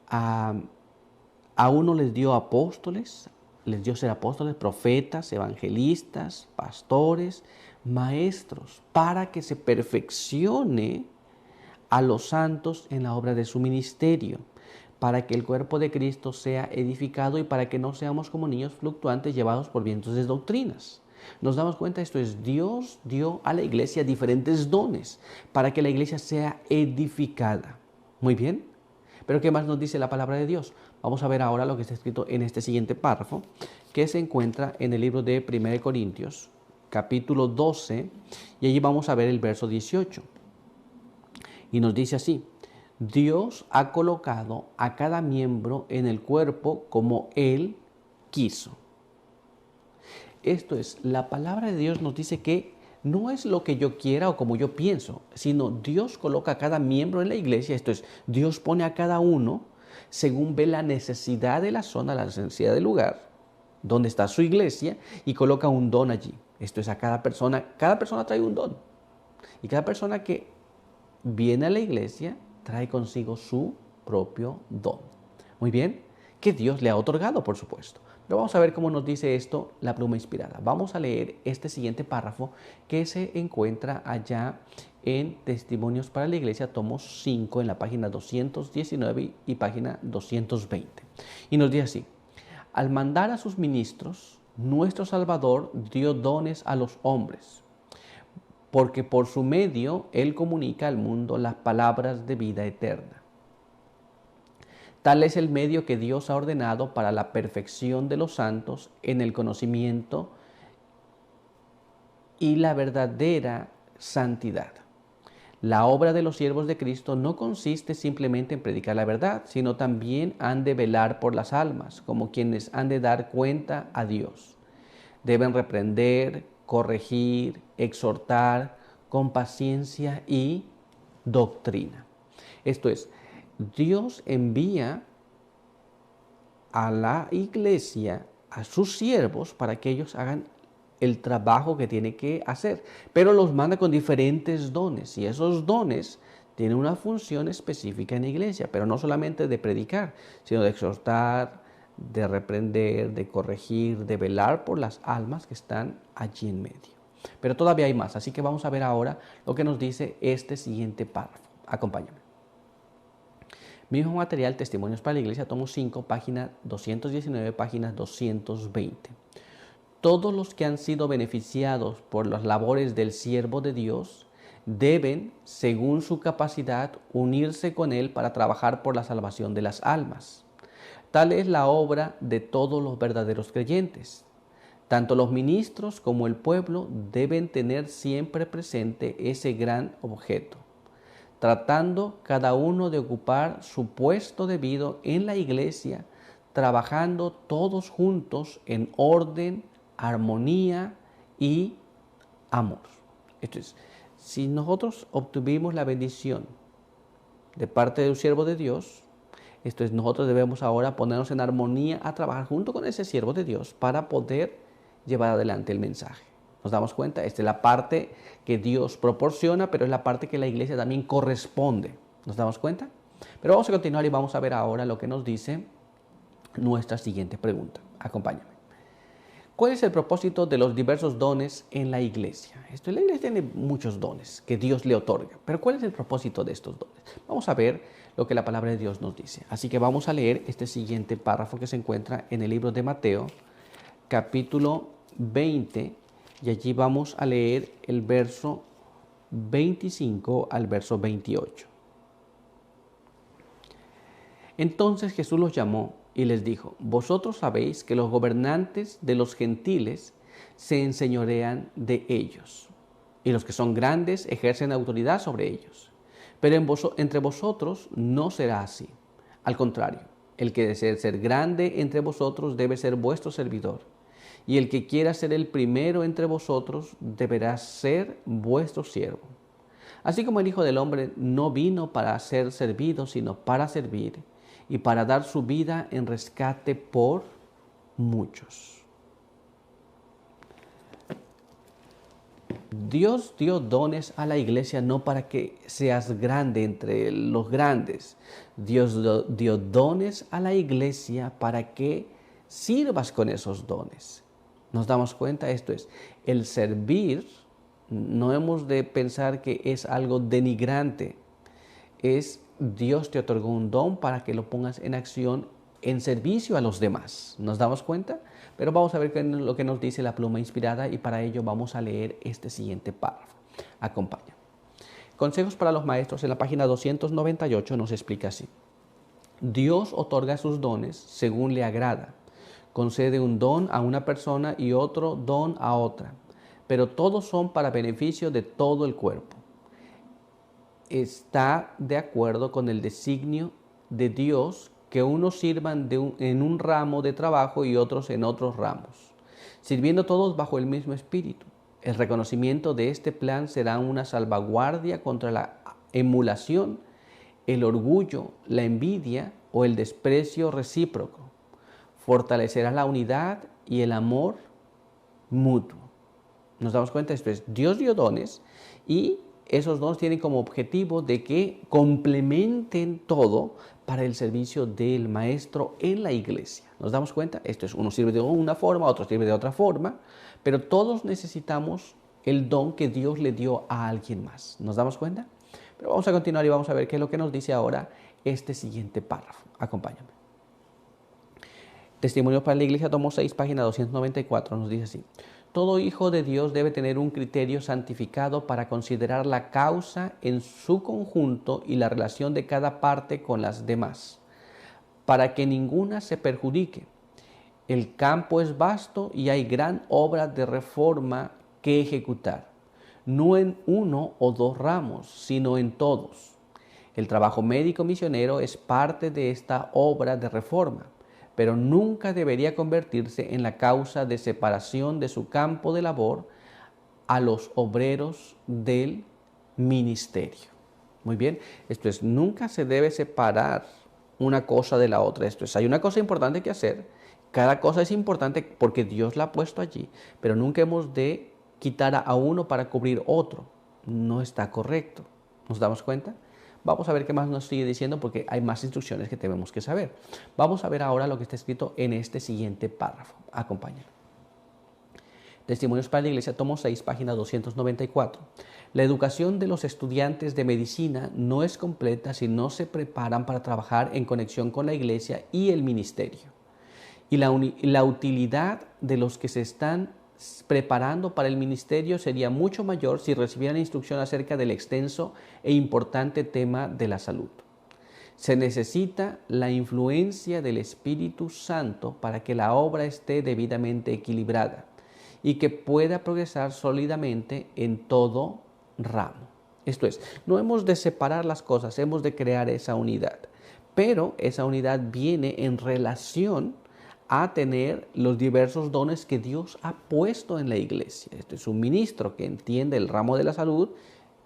a uno les dio apóstoles, les dio ser apóstoles, profetas, evangelistas, pastores, maestros, para que se perfeccione a los santos en la obra de su ministerio, para que el cuerpo de Cristo sea edificado y para que no seamos como niños fluctuantes llevados por vientos de doctrinas. Nos damos cuenta, esto es, Dios dio a la iglesia diferentes dones para que la iglesia sea edificada. Muy bien, pero ¿qué más nos dice la palabra de Dios? Vamos a ver ahora lo que está escrito en este siguiente párrafo, que se encuentra en el libro de 1 Corintios, capítulo 12, y allí vamos a ver el verso 18. Y nos dice así: Dios ha colocado a cada miembro en el cuerpo como Él quiso. Esto es, la palabra de Dios nos dice que no es lo que yo quiera o como yo pienso, sino Dios coloca a cada miembro en la iglesia. Esto es, Dios pone a cada uno según ve la necesidad de la zona, la necesidad del lugar donde está su iglesia, y coloca un don allí. Esto es, a cada persona trae un don. Y cada persona que viene a la iglesia trae consigo su propio don. Muy bien, que Dios le ha otorgado, por supuesto. Pero vamos a ver cómo nos dice esto la pluma inspirada. Vamos a leer este siguiente párrafo que se encuentra allá en Testimonios para la Iglesia, tomo 5, en la página 219 y página 220. Y nos dice así: al mandar a sus ministros, nuestro Salvador dio dones a los hombres, porque por su medio Él comunica al mundo las palabras de vida eterna. Tal es el medio que Dios ha ordenado para la perfección de los santos en el conocimiento y la verdadera santidad. La obra de los siervos de Cristo no consiste simplemente en predicar la verdad, sino también han de velar por las almas, como quienes han de dar cuenta a Dios. Deben reprender, corregir, exhortar con paciencia y doctrina. Esto es, Dios envía a la iglesia, a sus siervos, para que ellos hagan el trabajo que tiene que hacer, pero los manda con diferentes dones, y esos dones tienen una función específica en la iglesia, pero no solamente de predicar, sino de exhortar, de reprender, de corregir, de velar por las almas que están allí en medio. Pero todavía hay más, así que vamos a ver ahora lo que nos dice este siguiente párrafo. Acompáñame. Mismo material, Testimonios para la Iglesia, tomo 5, página 219, página 220. Todos los que han sido beneficiados por las labores del siervo de Dios deben, según su capacidad, unirse con él para trabajar por la salvación de las almas. Tal es la obra de todos los verdaderos creyentes. Tanto los ministros como el pueblo deben tener siempre presente ese gran objeto, tratando cada uno de ocupar su puesto debido en la iglesia, trabajando todos juntos en orden, armonía y amor. Esto es, si nosotros obtuvimos la bendición de parte de un siervo de Dios, esto es, nosotros debemos ahora ponernos en armonía a trabajar junto con ese siervo de Dios para poder llevar adelante el mensaje. ¿Nos damos cuenta? Esta es la parte que Dios proporciona, pero es la parte que la iglesia también corresponde. ¿Nos damos cuenta? Pero vamos a continuar y vamos a ver ahora lo que nos dice nuestra siguiente pregunta. Acompáñame. ¿Cuál es el propósito de los diversos dones en la iglesia? La iglesia tiene muchos dones que Dios le otorga, pero ¿cuál es el propósito de estos dones? Vamos a ver lo que la palabra de Dios nos dice. Así que vamos a leer este siguiente párrafo que se encuentra en el libro de Mateo, capítulo 20, y allí vamos a leer el verso 25 al verso 28. Entonces Jesús los llamó y les dijo: vosotros sabéis que los gobernantes de los gentiles se enseñorean de ellos, y los que son grandes ejercen autoridad sobre ellos. Pero entre vosotros no será así. Al contrario, el que desee ser grande entre vosotros debe ser vuestro servidor, y el que quiera ser el primero entre vosotros deberá ser vuestro siervo. Así como el Hijo del Hombre no vino para ser servido, sino para servir, y para dar su vida en rescate por muchos. Dios dio dones a la iglesia no para que seas grande entre los grandes. Dios dio dones a la iglesia para que sirvas con esos dones. ¿Nos damos cuenta? Esto es, el servir, no hemos de pensar que es algo denigrante. Dios te otorgó un don para que lo pongas en acción en servicio a los demás. ¿Nos damos cuenta? Pero vamos a ver lo que nos dice la pluma inspirada, y para ello vamos a leer este siguiente párrafo. Acompaña. Consejos para los maestros, en la página 298 nos explica así: Dios otorga sus dones según le agrada. Concede un don a una persona y otro don a otra. pero todos son para beneficio de todo el cuerpo. Está de acuerdo con el designio de Dios que unos sirvan en un ramo de trabajo y otros en otros ramos, sirviendo todos bajo el mismo espíritu. El reconocimiento de este plan será una salvaguardia contra la emulación, el orgullo, la envidia o el desprecio recíproco. Fortalecerá la unidad y el amor mutuo. Nos damos cuenta, esto es, Dios dio dones y esos dones tienen como objetivo de que complementen todo para el servicio del maestro en la iglesia. ¿Nos damos cuenta? Esto es, uno sirve de una forma, otro sirve de otra forma, pero todos necesitamos el don que Dios le dio a alguien más. ¿Nos damos cuenta? Pero vamos a continuar y vamos a ver qué es lo que nos dice ahora este siguiente párrafo. Acompáñame. Testimonios para la Iglesia, tomo 6, página 294, nos dice así. Todo hijo de Dios debe tener un criterio santificado para considerar la causa en su conjunto y la relación de cada parte con las demás, para que ninguna se perjudique. El campo es vasto y hay gran obra de reforma que ejecutar, no en uno o dos ramos, sino en todos. El trabajo médico misionero es parte de esta obra de reforma, pero nunca debería convertirse en la causa de separación de su campo de labor a los obreros del ministerio. Muy bien, esto es, nunca se debe separar una cosa de la otra. Esto es, hay una cosa importante que hacer, cada cosa es importante porque Dios la ha puesto allí, pero nunca hemos de quitar a uno para cubrir otro. No está correcto. ¿Nos damos cuenta? Vamos a ver qué más nos sigue diciendo porque hay más instrucciones que tenemos que saber. Vamos a ver ahora lo que está escrito en este siguiente párrafo. Acompáñenme. Testimonios para la Iglesia, tomo 6, página 294. La educación de los estudiantes de medicina no es completa si no se preparan para trabajar en conexión con la Iglesia y el ministerio. Y la utilidad de los que se están preparando para el ministerio sería mucho mayor si recibieran instrucción acerca del extenso e importante tema de la salud. Se necesita la influencia del Espíritu Santo para que la obra esté debidamente equilibrada y que pueda progresar sólidamente en todo ramo. Esto es, no hemos de separar las cosas, hemos de crear esa unidad, pero esa unidad viene en relación a tener los diversos dones que Dios ha puesto en la iglesia. Este es un ministro que entiende el ramo de la salud,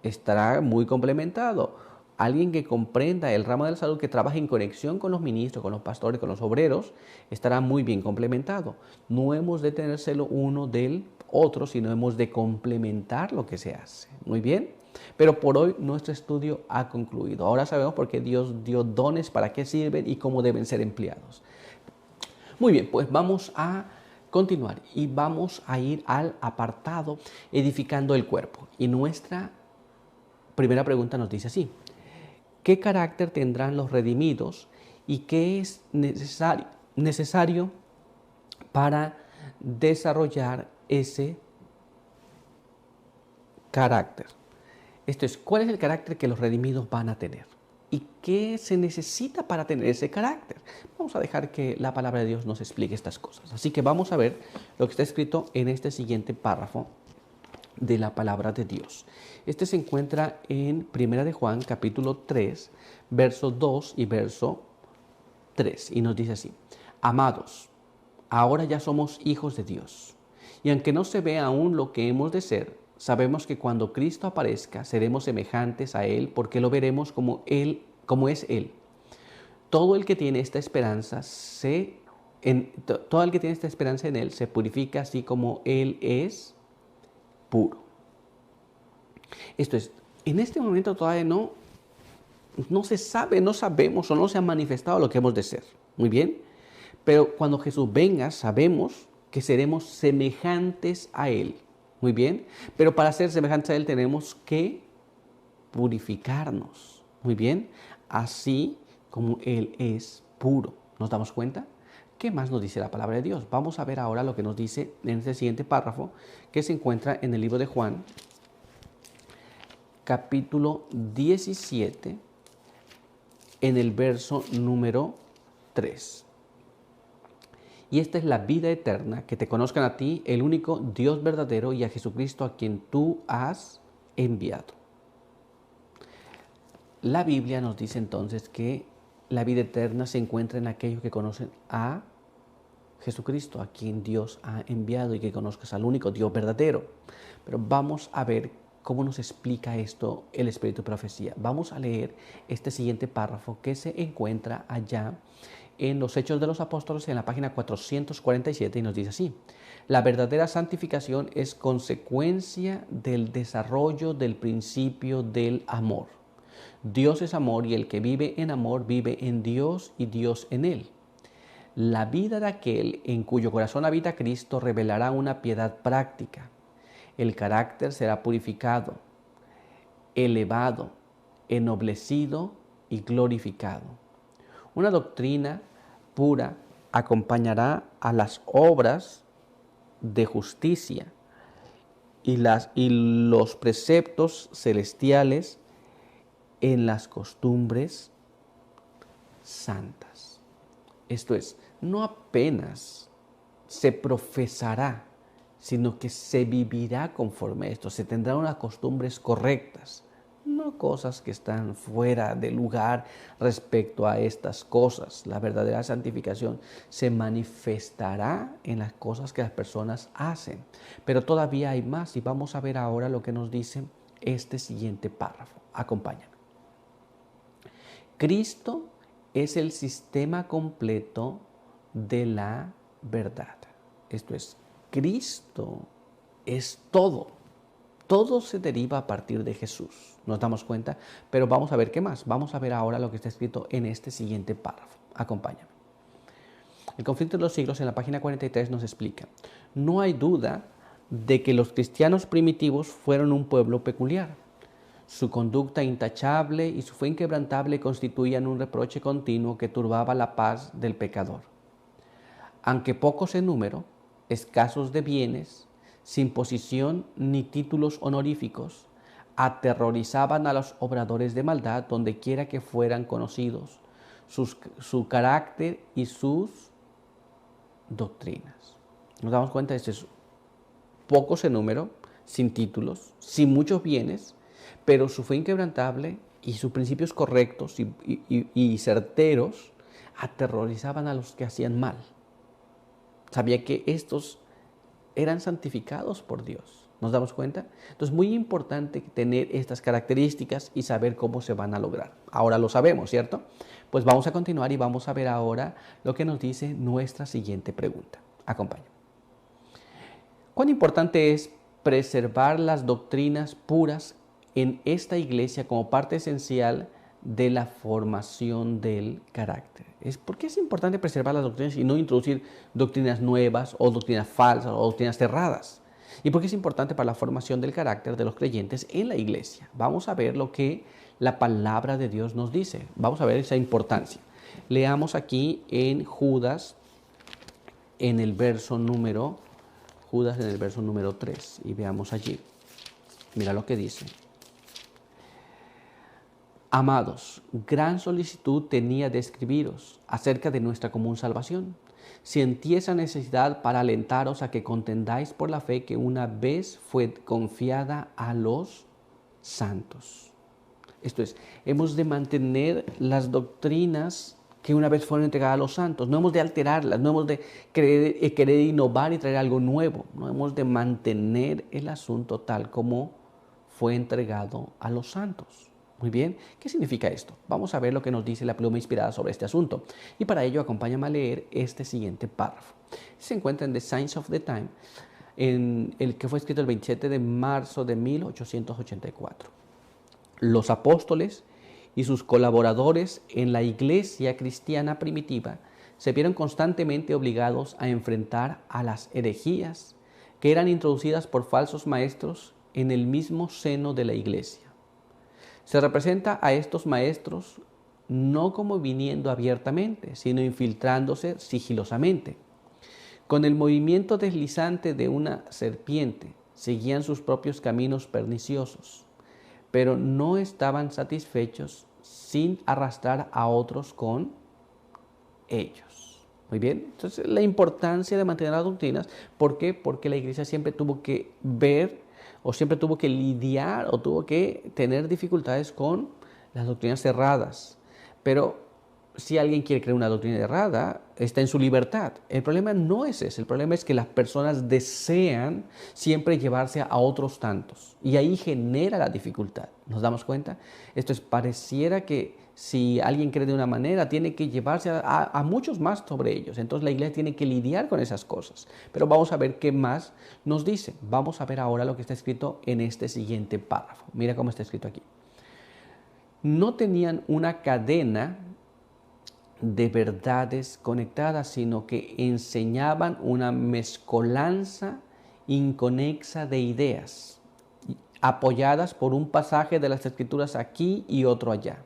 estará muy complementado. Alguien que comprenda el ramo de la salud, que trabaje en conexión con los ministros, con los pastores, con los obreros, estará muy bien complementado. No hemos de tener celo uno del otro, sino hemos de complementar lo que se hace. Muy bien. Pero por hoy nuestro estudio ha concluido. Ahora sabemos por qué Dios dio dones, para qué sirven y cómo deben ser empleados. Muy bien, pues vamos a continuar y vamos a ir al apartado edificando el cuerpo. Y nuestra primera pregunta nos dice así: ¿qué carácter tendrán los redimidos y qué es necesario para desarrollar ese carácter? Esto es, ¿cuál es el carácter que los redimidos van a tener? ¿Y qué se necesita para tener ese carácter? Vamos a dejar que la palabra de Dios nos explique estas cosas. Así que vamos a ver lo que está escrito en este siguiente párrafo de la palabra de Dios. Este se encuentra en 1 de Juan, capítulo 3, verso 2 y verso 3. Y nos dice así: Amados, ahora ya somos hijos de Dios. Y aunque no se ve aún lo que hemos de ser, sabemos que cuando Cristo aparezca seremos semejantes a Él, porque lo veremos como es Él. Todo el que tiene esta esperanza en Él se purifica así como Él es puro. Esto es, en este momento todavía no se sabe, no sabemos o no se ha manifestado lo que hemos de ser. Muy bien. Pero cuando Jesús venga, sabemos que seremos semejantes a Él. Muy bien, pero para ser semejantes a Él tenemos que purificarnos. Muy bien, así como Él es puro. ¿Nos damos cuenta? ¿Qué más nos dice la palabra de Dios? Vamos a ver ahora lo que nos dice en este siguiente párrafo que se encuentra en el libro de Juan, capítulo 17, en el verso número 3. Y esta es la vida eterna, que te conozcan a ti, el único Dios verdadero, y a Jesucristo a quien tú has enviado. La Biblia nos dice entonces que la vida eterna se encuentra en aquellos que conocen a Jesucristo, a quien Dios ha enviado, y que conozcas al único Dios verdadero. Pero vamos a ver cómo nos explica esto el Espíritu de Profecía. Vamos a leer este siguiente párrafo que se encuentra allá en los Hechos de los Apóstoles, en la página 447, y nos dice así: la verdadera santificación es consecuencia del desarrollo del principio del amor. Dios es amor, y el que vive en amor vive en Dios y Dios en él. La vida de aquel en cuyo corazón habita Cristo revelará una piedad práctica. El carácter será purificado, elevado, ennoblecido y glorificado. Una doctrina pura acompañará a las obras de justicia y los preceptos celestiales en las costumbres santas. Esto es, no apenas se profesará, sino que se vivirá conforme a esto. Se tendrán unas costumbres correctas, no cosas que están fuera de lugar respecto a estas cosas. La verdadera santificación se manifestará en las cosas que las personas hacen. Pero todavía hay más, y vamos a ver ahora lo que nos dice este siguiente párrafo. Acompáñame. Cristo es el sistema completo de la verdad. Esto es, Cristo es todo. Todo se deriva a partir de Jesús. Nos damos cuenta, pero vamos a ver qué más. Vamos a ver ahora lo que está escrito en este siguiente párrafo. Acompáñame. El conflicto de los siglos, en la página 43, nos explica: no hay duda de que los cristianos primitivos fueron un pueblo peculiar. Su conducta intachable y su fe inquebrantable constituían un reproche continuo que turbaba la paz del pecador. Aunque pocos en número, escasos de bienes, sin posición ni títulos honoríficos, aterrorizaban a los obradores de maldad donde quiera que fueran conocidos, su carácter y sus doctrinas. Nos damos cuenta de esto: pocos en número, sin títulos, sin muchos bienes, pero su fe inquebrantable y sus principios correctos y certeros aterrorizaban a los que hacían mal. Sabía que estos eran santificados por Dios. ¿Nos damos cuenta? Entonces es muy importante tener estas características y saber cómo se van a lograr. Ahora lo sabemos, ¿cierto? Pues vamos a continuar y vamos a ver ahora lo que nos dice nuestra siguiente pregunta. Acompáñame. ¿Cuán importante es preservar las doctrinas puras en esta iglesia como parte esencial de la formación del carácter? ¿Por qué es importante preservar las doctrinas y no introducir doctrinas nuevas o doctrinas falsas o doctrinas cerradas? ¿Y por qué es importante para la formación del carácter de los creyentes en la iglesia? Vamos a ver lo que la palabra de Dios nos dice. Vamos a ver esa importancia. Leamos aquí en Judas, en el verso número 3, y veamos allí. Mira lo que dice. Amados, gran solicitud tenía de escribiros acerca de nuestra común salvación. Sentí esa necesidad para alentaros a que contendáis por la fe que una vez fue confiada a los santos. Esto es, hemos de mantener las doctrinas que una vez fueron entregadas a los santos. No hemos de alterarlas, no hemos de querer innovar y traer algo nuevo. No hemos de mantener el asunto tal como fue entregado a los santos. Muy bien, ¿qué significa esto? Vamos a ver lo que nos dice la pluma inspirada sobre este asunto. Y para ello, acompáñame a leer este siguiente párrafo. Se encuentra en The Signs of the Time, en el que fue escrito el 27 de marzo de 1884. Los apóstoles y sus colaboradores en la iglesia cristiana primitiva se vieron constantemente obligados a enfrentar a las herejías que eran introducidas por falsos maestros en el mismo seno de la iglesia. Se representa a estos maestros no como viniendo abiertamente, sino infiltrándose sigilosamente. Con el movimiento deslizante de una serpiente, seguían sus propios caminos perniciosos, pero no estaban satisfechos sin arrastrar a otros con ellos. Muy bien, entonces la importancia de mantener las doctrinas, ¿por qué? Porque la iglesia siempre tuvo que ver o siempre tuvo que lidiar o tuvo que tener dificultades con las doctrinas cerradas. Pero si alguien quiere creer una doctrina errada, está en su libertad. El problema no es ese, el problema es que las personas desean siempre llevarse a otros tantos y ahí genera la dificultad. ¿Nos damos cuenta? Esto es, pareciera que si alguien cree de una manera, tiene que llevarse a muchos más sobre ellos. Entonces la iglesia tiene que lidiar con esas cosas. Pero vamos a ver qué más nos dice. Vamos a ver ahora lo que está escrito en este siguiente párrafo. Mira cómo está escrito aquí. No tenían una cadena de verdades conectadas, sino que enseñaban una mezcolanza inconexa de ideas, apoyadas por un pasaje de las Escrituras aquí y otro allá.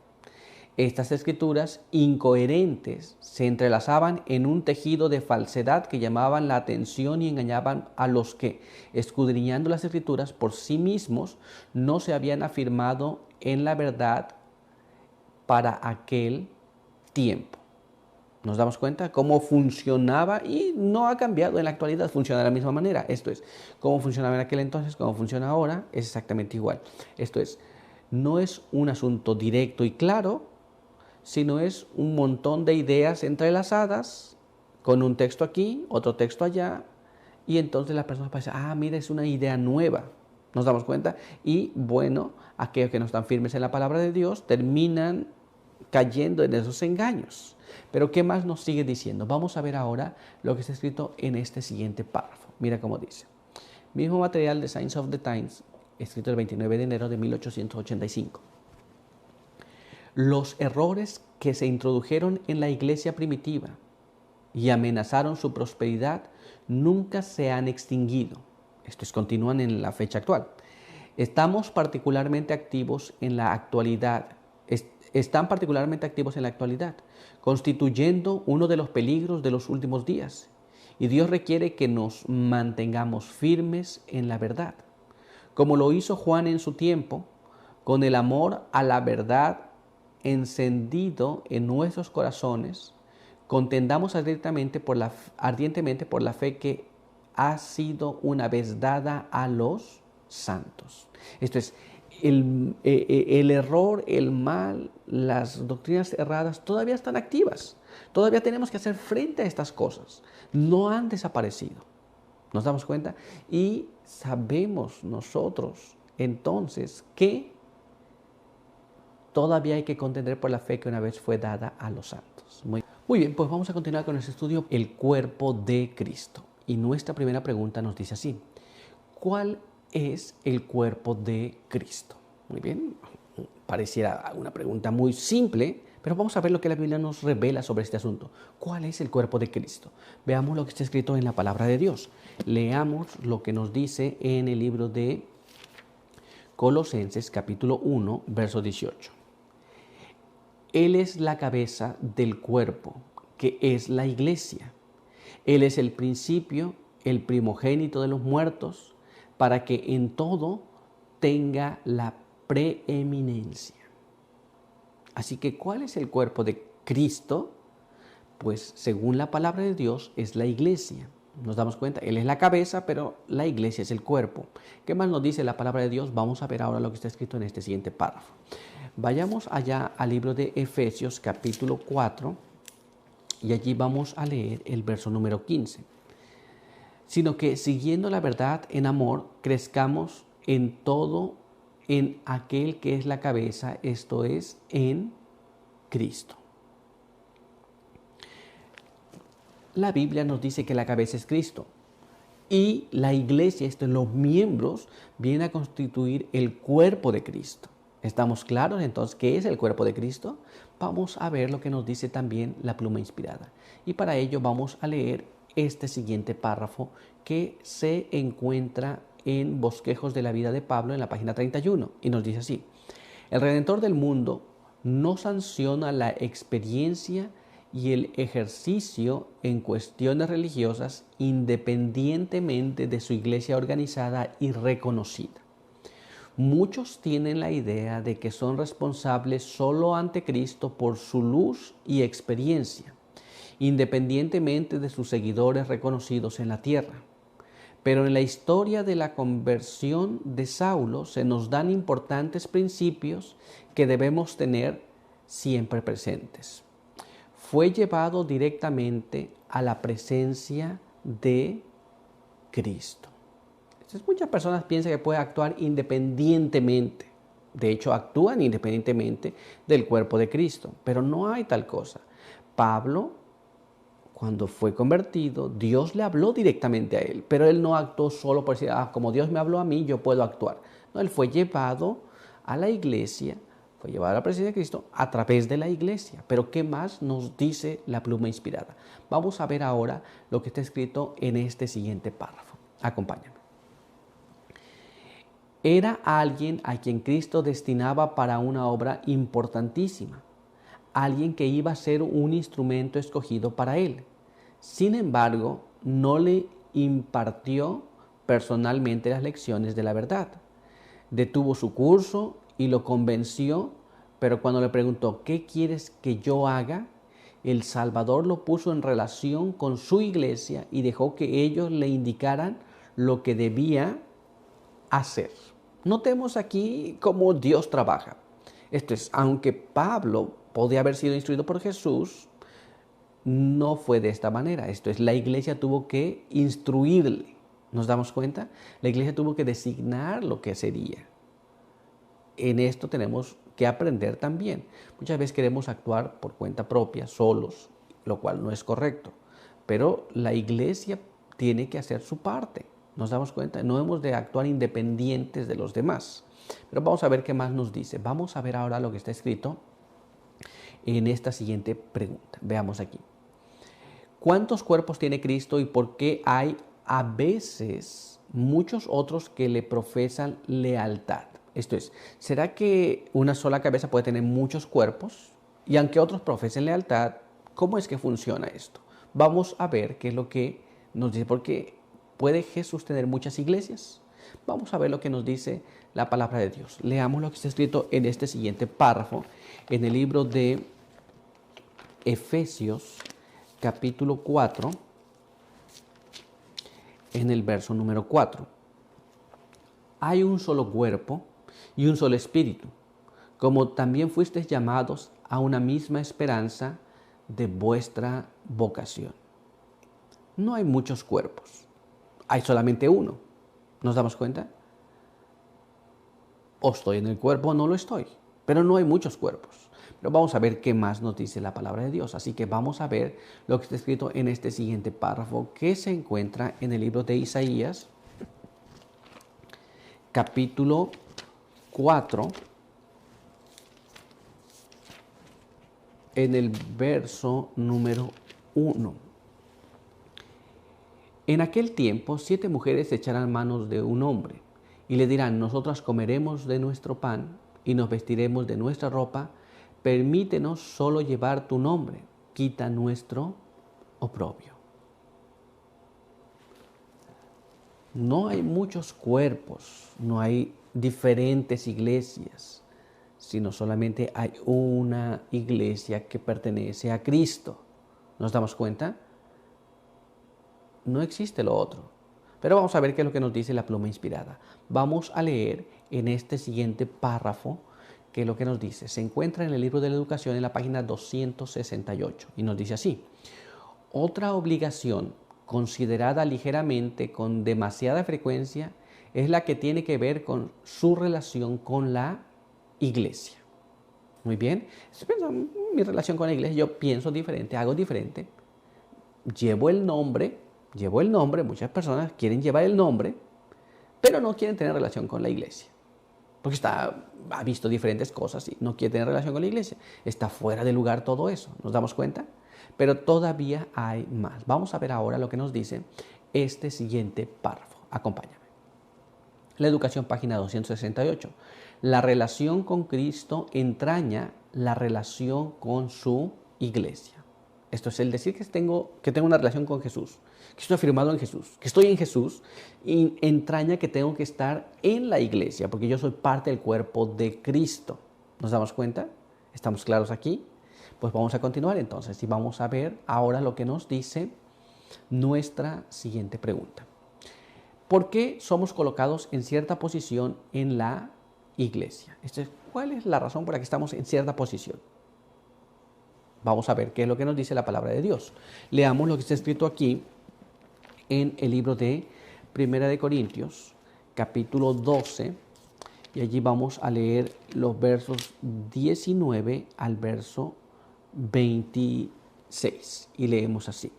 Estas escrituras incoherentes se entrelazaban en un tejido de falsedad que llamaban la atención y engañaban a los que, escudriñando las escrituras por sí mismos, no se habían afirmado en la verdad para aquel tiempo. Nos damos cuenta cómo funcionaba y no ha cambiado en la actualidad, funciona de la misma manera. Esto es, cómo funcionaba en aquel entonces, cómo funciona ahora, es exactamente igual. Esto es, no es un asunto directo y claro, sino es un montón de ideas entrelazadas con un texto aquí, otro texto allá, y entonces las personas piensan, ah, mira, es una idea nueva. ¿Nos damos cuenta? Y bueno, aquellos que no están firmes en la palabra de Dios terminan cayendo en esos engaños. Pero ¿qué más nos sigue diciendo? Vamos a ver ahora lo que está escrito en este siguiente párrafo. Mira cómo dice. Mismo material de Signs of the Times, escrito el 29 de enero de 1885. Los errores que se introdujeron en la iglesia primitiva y amenazaron su prosperidad nunca se han extinguido. Estos continúan en la fecha actual. Están particularmente activos en la actualidad, constituyendo uno de los peligros de los últimos días. Y Dios requiere que nos mantengamos firmes en la verdad, como lo hizo Juan en su tiempo, con el amor a la verdad encendido en nuestros corazones. Contendamos ardientemente por la fe que ha sido una vez dada a los santos. Esto es, el error, el mal, las doctrinas erradas todavía están activas. Todavía tenemos que hacer frente a estas cosas. No han desaparecido. ¿Nos damos cuenta? Y sabemos nosotros entonces que todavía hay que contender por la fe que una vez fue dada a los santos. Muy bien, pues vamos a continuar con nuestro estudio, el cuerpo de Cristo. Y nuestra primera pregunta nos dice así: ¿cuál es el cuerpo de Cristo? Muy bien, pareciera una pregunta muy simple, pero vamos a ver lo que la Biblia nos revela sobre este asunto. ¿Cuál es el cuerpo de Cristo? Veamos lo que está escrito en la palabra de Dios. Leamos lo que nos dice en el libro de Colosenses capítulo 1, verso 18. Él es la cabeza del cuerpo, que es la iglesia. Él es el principio, el primogénito de los muertos, para que en todo tenga la preeminencia. Así que, ¿cuál es el cuerpo de Cristo? Pues, según la palabra de Dios, es la iglesia. Nos damos cuenta, Él es la cabeza, pero la iglesia es el cuerpo. ¿Qué más nos dice la palabra de Dios? Vamos a ver ahora lo que está escrito en este siguiente párrafo. Vayamos allá al libro de Efesios capítulo 4 y allí vamos a leer el verso número 15. Sino que siguiendo la verdad en amor, crezcamos en todo en aquel que es la cabeza, esto es, en Cristo. La Biblia nos dice que la cabeza es Cristo y la iglesia, los miembros, vienen a constituir el cuerpo de Cristo. ¿Estamos claros entonces qué es el cuerpo de Cristo? Vamos a ver lo que nos dice también la pluma inspirada. Y para ello vamos a leer este siguiente párrafo que se encuentra en Bosquejos de la vida de Pablo en la página 31 y nos dice así: el Redentor del mundo no sanciona la experiencia y el ejercicio en cuestiones religiosas independientemente de su iglesia organizada y reconocida. Muchos tienen la idea de que son responsables solo ante Cristo por su luz y experiencia, independientemente de sus seguidores reconocidos en la tierra. Pero en la historia de la conversión de Saulo se nos dan importantes principios que debemos tener siempre presentes. Fue llevado directamente a la presencia de Cristo. Entonces, muchas personas piensan que puede actuar independientemente. De hecho, actúan independientemente del cuerpo de Cristo, pero no hay tal cosa. Pablo, cuando fue convertido, Dios le habló directamente a él, pero él no actuó solo por decir, como Dios me habló a mí, yo puedo actuar. No, él fue llevado a la iglesia, fue llevado a la presencia de Cristo a través de la iglesia. Pero ¿qué más nos dice la pluma inspirada? Vamos a ver ahora lo que está escrito en este siguiente párrafo. Acompáñame. Era alguien a quien Cristo destinaba para una obra importantísima, alguien que iba a ser un instrumento escogido para él. Sin embargo, no le impartió personalmente las lecciones de la verdad. Detuvo su curso y lo convenció, pero cuando le preguntó, ¿qué quieres que yo haga?, el Salvador lo puso en relación con su iglesia y dejó que ellos le indicaran lo que debía hacer. Notemos aquí cómo Dios trabaja. Esto es, aunque Pablo podía haber sido instruido por Jesús, no fue de esta manera. Esto es, la iglesia tuvo que instruirle. ¿Nos damos cuenta? La iglesia tuvo que designar lo que sería. En esto tenemos que aprender también. Muchas veces queremos actuar por cuenta propia, solos, lo cual no es correcto. Pero la iglesia tiene que hacer su parte. ¿Nos damos cuenta? No hemos de actuar independientes de los demás. Pero vamos a ver qué más nos dice. Vamos a ver ahora lo que está escrito en esta siguiente pregunta. Veamos aquí. ¿Cuántos cuerpos tiene Cristo y por qué hay a veces muchos otros que le profesan lealtad? Esto es, ¿será que una sola cabeza puede tener muchos cuerpos? Y aunque otros profesen lealtad, ¿cómo es que funciona esto? Vamos a ver qué es lo que nos dice, porque ¿puede Jesús tener muchas iglesias? Vamos a ver lo que nos dice la palabra de Dios. Leamos lo que está escrito en este siguiente párrafo, en el libro de Efesios, capítulo 4, en el verso número 4. Hay un solo cuerpo y un solo espíritu, como también fuisteis llamados a una misma esperanza de vuestra vocación. No hay muchos cuerpos, hay solamente uno. ¿Nos damos cuenta? O estoy en el cuerpo o no lo estoy, pero no hay muchos cuerpos. Pero vamos a ver qué más nos dice la palabra de Dios. Así que vamos a ver lo que está escrito en este siguiente párrafo que se encuentra en el libro de Isaías, capítulo 4, en el verso número 1. En aquel tiempo 7 mujeres se echarán manos de un hombre y le dirán, nosotras comeremos de nuestro pan y nos vestiremos de nuestra ropa. Permítenos solo llevar tu nombre, quita nuestro oprobio. No hay muchos cuerpos, no hay diferentes iglesias, sino solamente hay una iglesia que pertenece a Cristo. ¿Nos damos cuenta? No existe lo otro. Pero vamos a ver qué es lo que nos dice la pluma inspirada. Vamos a leer en este siguiente párrafo que es lo que nos dice. Se encuentra en el libro de la educación en la página 268 y nos dice así. Otra obligación considerada ligeramente con demasiada frecuencia es la que tiene que ver con su relación con la iglesia. Muy bien. Mi relación con la iglesia, yo pienso diferente, hago diferente. Llevo el nombre, muchas personas quieren llevar el nombre, pero no quieren tener relación con la iglesia. Porque ha visto diferentes cosas y no quiere tener relación con la iglesia. Está fuera de lugar todo eso. ¿Nos damos cuenta? Pero todavía hay más. Vamos a ver ahora lo que nos dice este siguiente párrafo. Acompáñame. La educación, página 268. La relación con Cristo entraña la relación con su iglesia. Esto es el decir que tengo una relación con Jesús, que estoy afirmado en Jesús, que estoy en Jesús, y entraña que tengo que estar en la iglesia, porque yo soy parte del cuerpo de Cristo. ¿Nos damos cuenta? ¿Estamos claros aquí? Pues vamos a continuar entonces y vamos a ver ahora lo que nos dice nuestra siguiente pregunta. ¿Por qué somos colocados en cierta posición en la iglesia? ¿Cuál es la razón por la que estamos en cierta posición? Vamos a ver qué es lo que nos dice la palabra de Dios. Leamos lo que está escrito aquí en el libro de Primera de Corintios, capítulo 12, y allí vamos a leer los versos 19 al verso 26, y leemos así.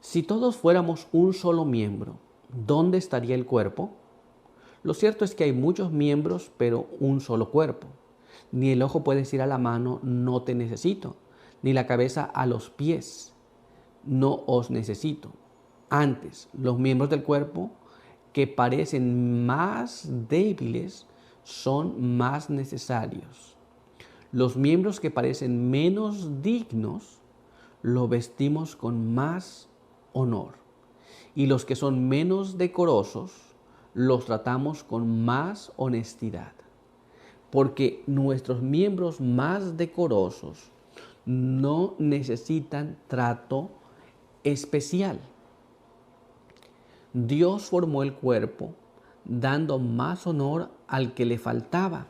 Si todos fuéramos un solo miembro, ¿dónde estaría el cuerpo? Lo cierto es que hay muchos miembros, pero un solo cuerpo. Ni el ojo puede decir a la mano, no te necesito, ni la cabeza a los pies, no os necesito. Antes, los miembros del cuerpo que parecen más débiles son más necesarios. Los miembros que parecen menos dignos los vestimos con más honor, y los que son menos decorosos los tratamos con más honestidad, porque nuestros miembros más decorosos no necesitan trato especial. Dios formó el cuerpo dando más honor al que le faltaba,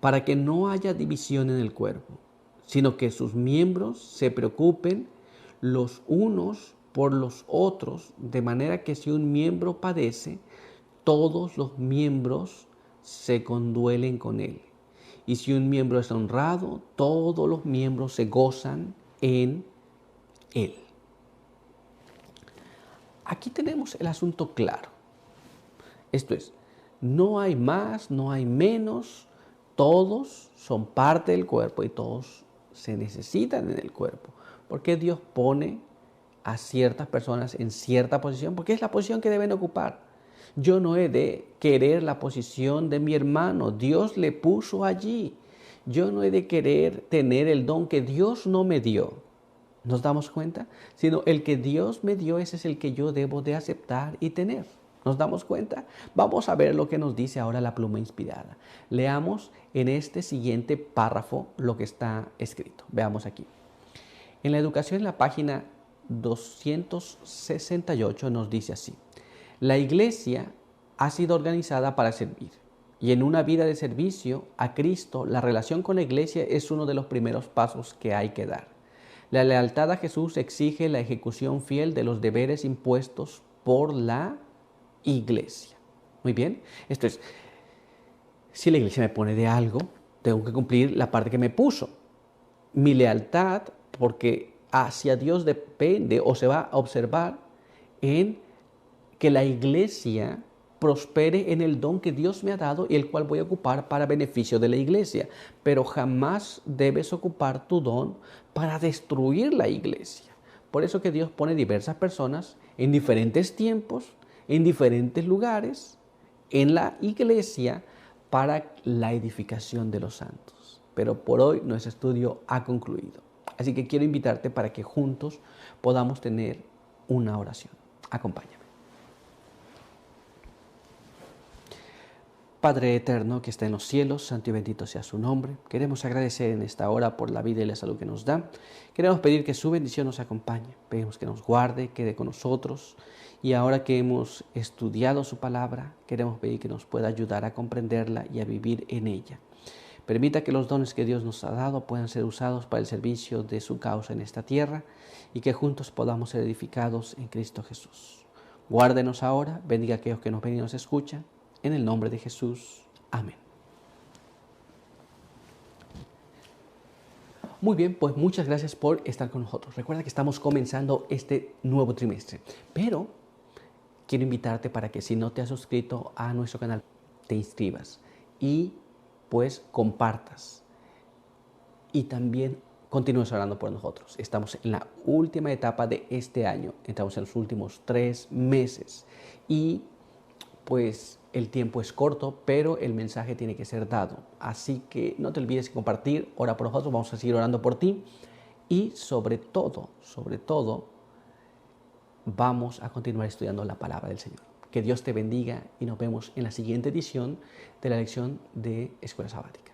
para que no haya división en el cuerpo, sino que sus miembros se preocupen los unos por los otros, de manera que si un miembro padece, todos los miembros se conduelen con él. Y si un miembro es honrado, todos los miembros se gozan en él. Aquí tenemos el asunto claro. Esto es, no hay más, no hay menos, todos son parte del cuerpo y todos se necesitan en el cuerpo. ¿Por qué Dios pone a ciertas personas en cierta posición? Porque es la posición que deben ocupar. Yo no he de querer la posición de mi hermano, Dios le puso allí. Yo no he de querer tener el don que Dios no me dio. ¿Nos damos cuenta? Sino el que Dios me dio, ese es el que yo debo de aceptar y tener. ¿Nos damos cuenta? Vamos a ver lo que nos dice ahora la pluma inspirada. Leamos en este siguiente párrafo lo que está escrito. Veamos aquí. En la educación, en la página 268 nos dice así. La iglesia ha sido organizada para servir. Y en una vida de servicio a Cristo, la relación con la iglesia es uno de los primeros pasos que hay que dar. La lealtad a Jesús exige la ejecución fiel de los deberes impuestos por la iglesia. Muy bien, esto es, si la iglesia me pone de algo, tengo que cumplir la parte que me puso. Mi lealtad, porque hacia Dios depende o se va a observar en que la iglesia prospere en el don que Dios me ha dado y el cual voy a ocupar para beneficio de la iglesia. Pero jamás debes ocupar tu don para destruir la iglesia. Por eso que Dios pone diversas personas en diferentes tiempos, en diferentes lugares, en la iglesia para la edificación de los santos. Pero por hoy nuestro estudio ha concluido. Así que quiero invitarte para que juntos podamos tener una oración. Acompáñame. Padre eterno que está en los cielos, santo y bendito sea su nombre. Queremos agradecer en esta hora por la vida y la salud que nos da. Queremos pedir que su bendición nos acompañe. Pedimos que nos guarde, quede con nosotros. Y ahora que hemos estudiado su palabra, queremos pedir que nos pueda ayudar a comprenderla y a vivir en ella. Permita que los dones que Dios nos ha dado puedan ser usados para el servicio de su causa en esta tierra y que juntos podamos ser edificados en Cristo Jesús. Guárdenos ahora, bendiga a aquellos que nos ven y nos escuchan. En el nombre de Jesús. Amén. Muy bien, pues muchas gracias por estar con nosotros. Recuerda que estamos comenzando este nuevo trimestre, pero quiero invitarte para que si no te has suscrito a nuestro canal, te inscribas y pues compartas y también continúes orando por nosotros. Estamos en la última etapa de este año, estamos en los últimos 3 meses y pues el tiempo es corto, pero el mensaje tiene que ser dado. Así que no te olvides de compartir, ora por nosotros, vamos a seguir orando por ti. Y sobre todo, vamos a continuar estudiando la palabra del Señor. Que Dios te bendiga y nos vemos en la siguiente edición de la lección de Escuela Sabática.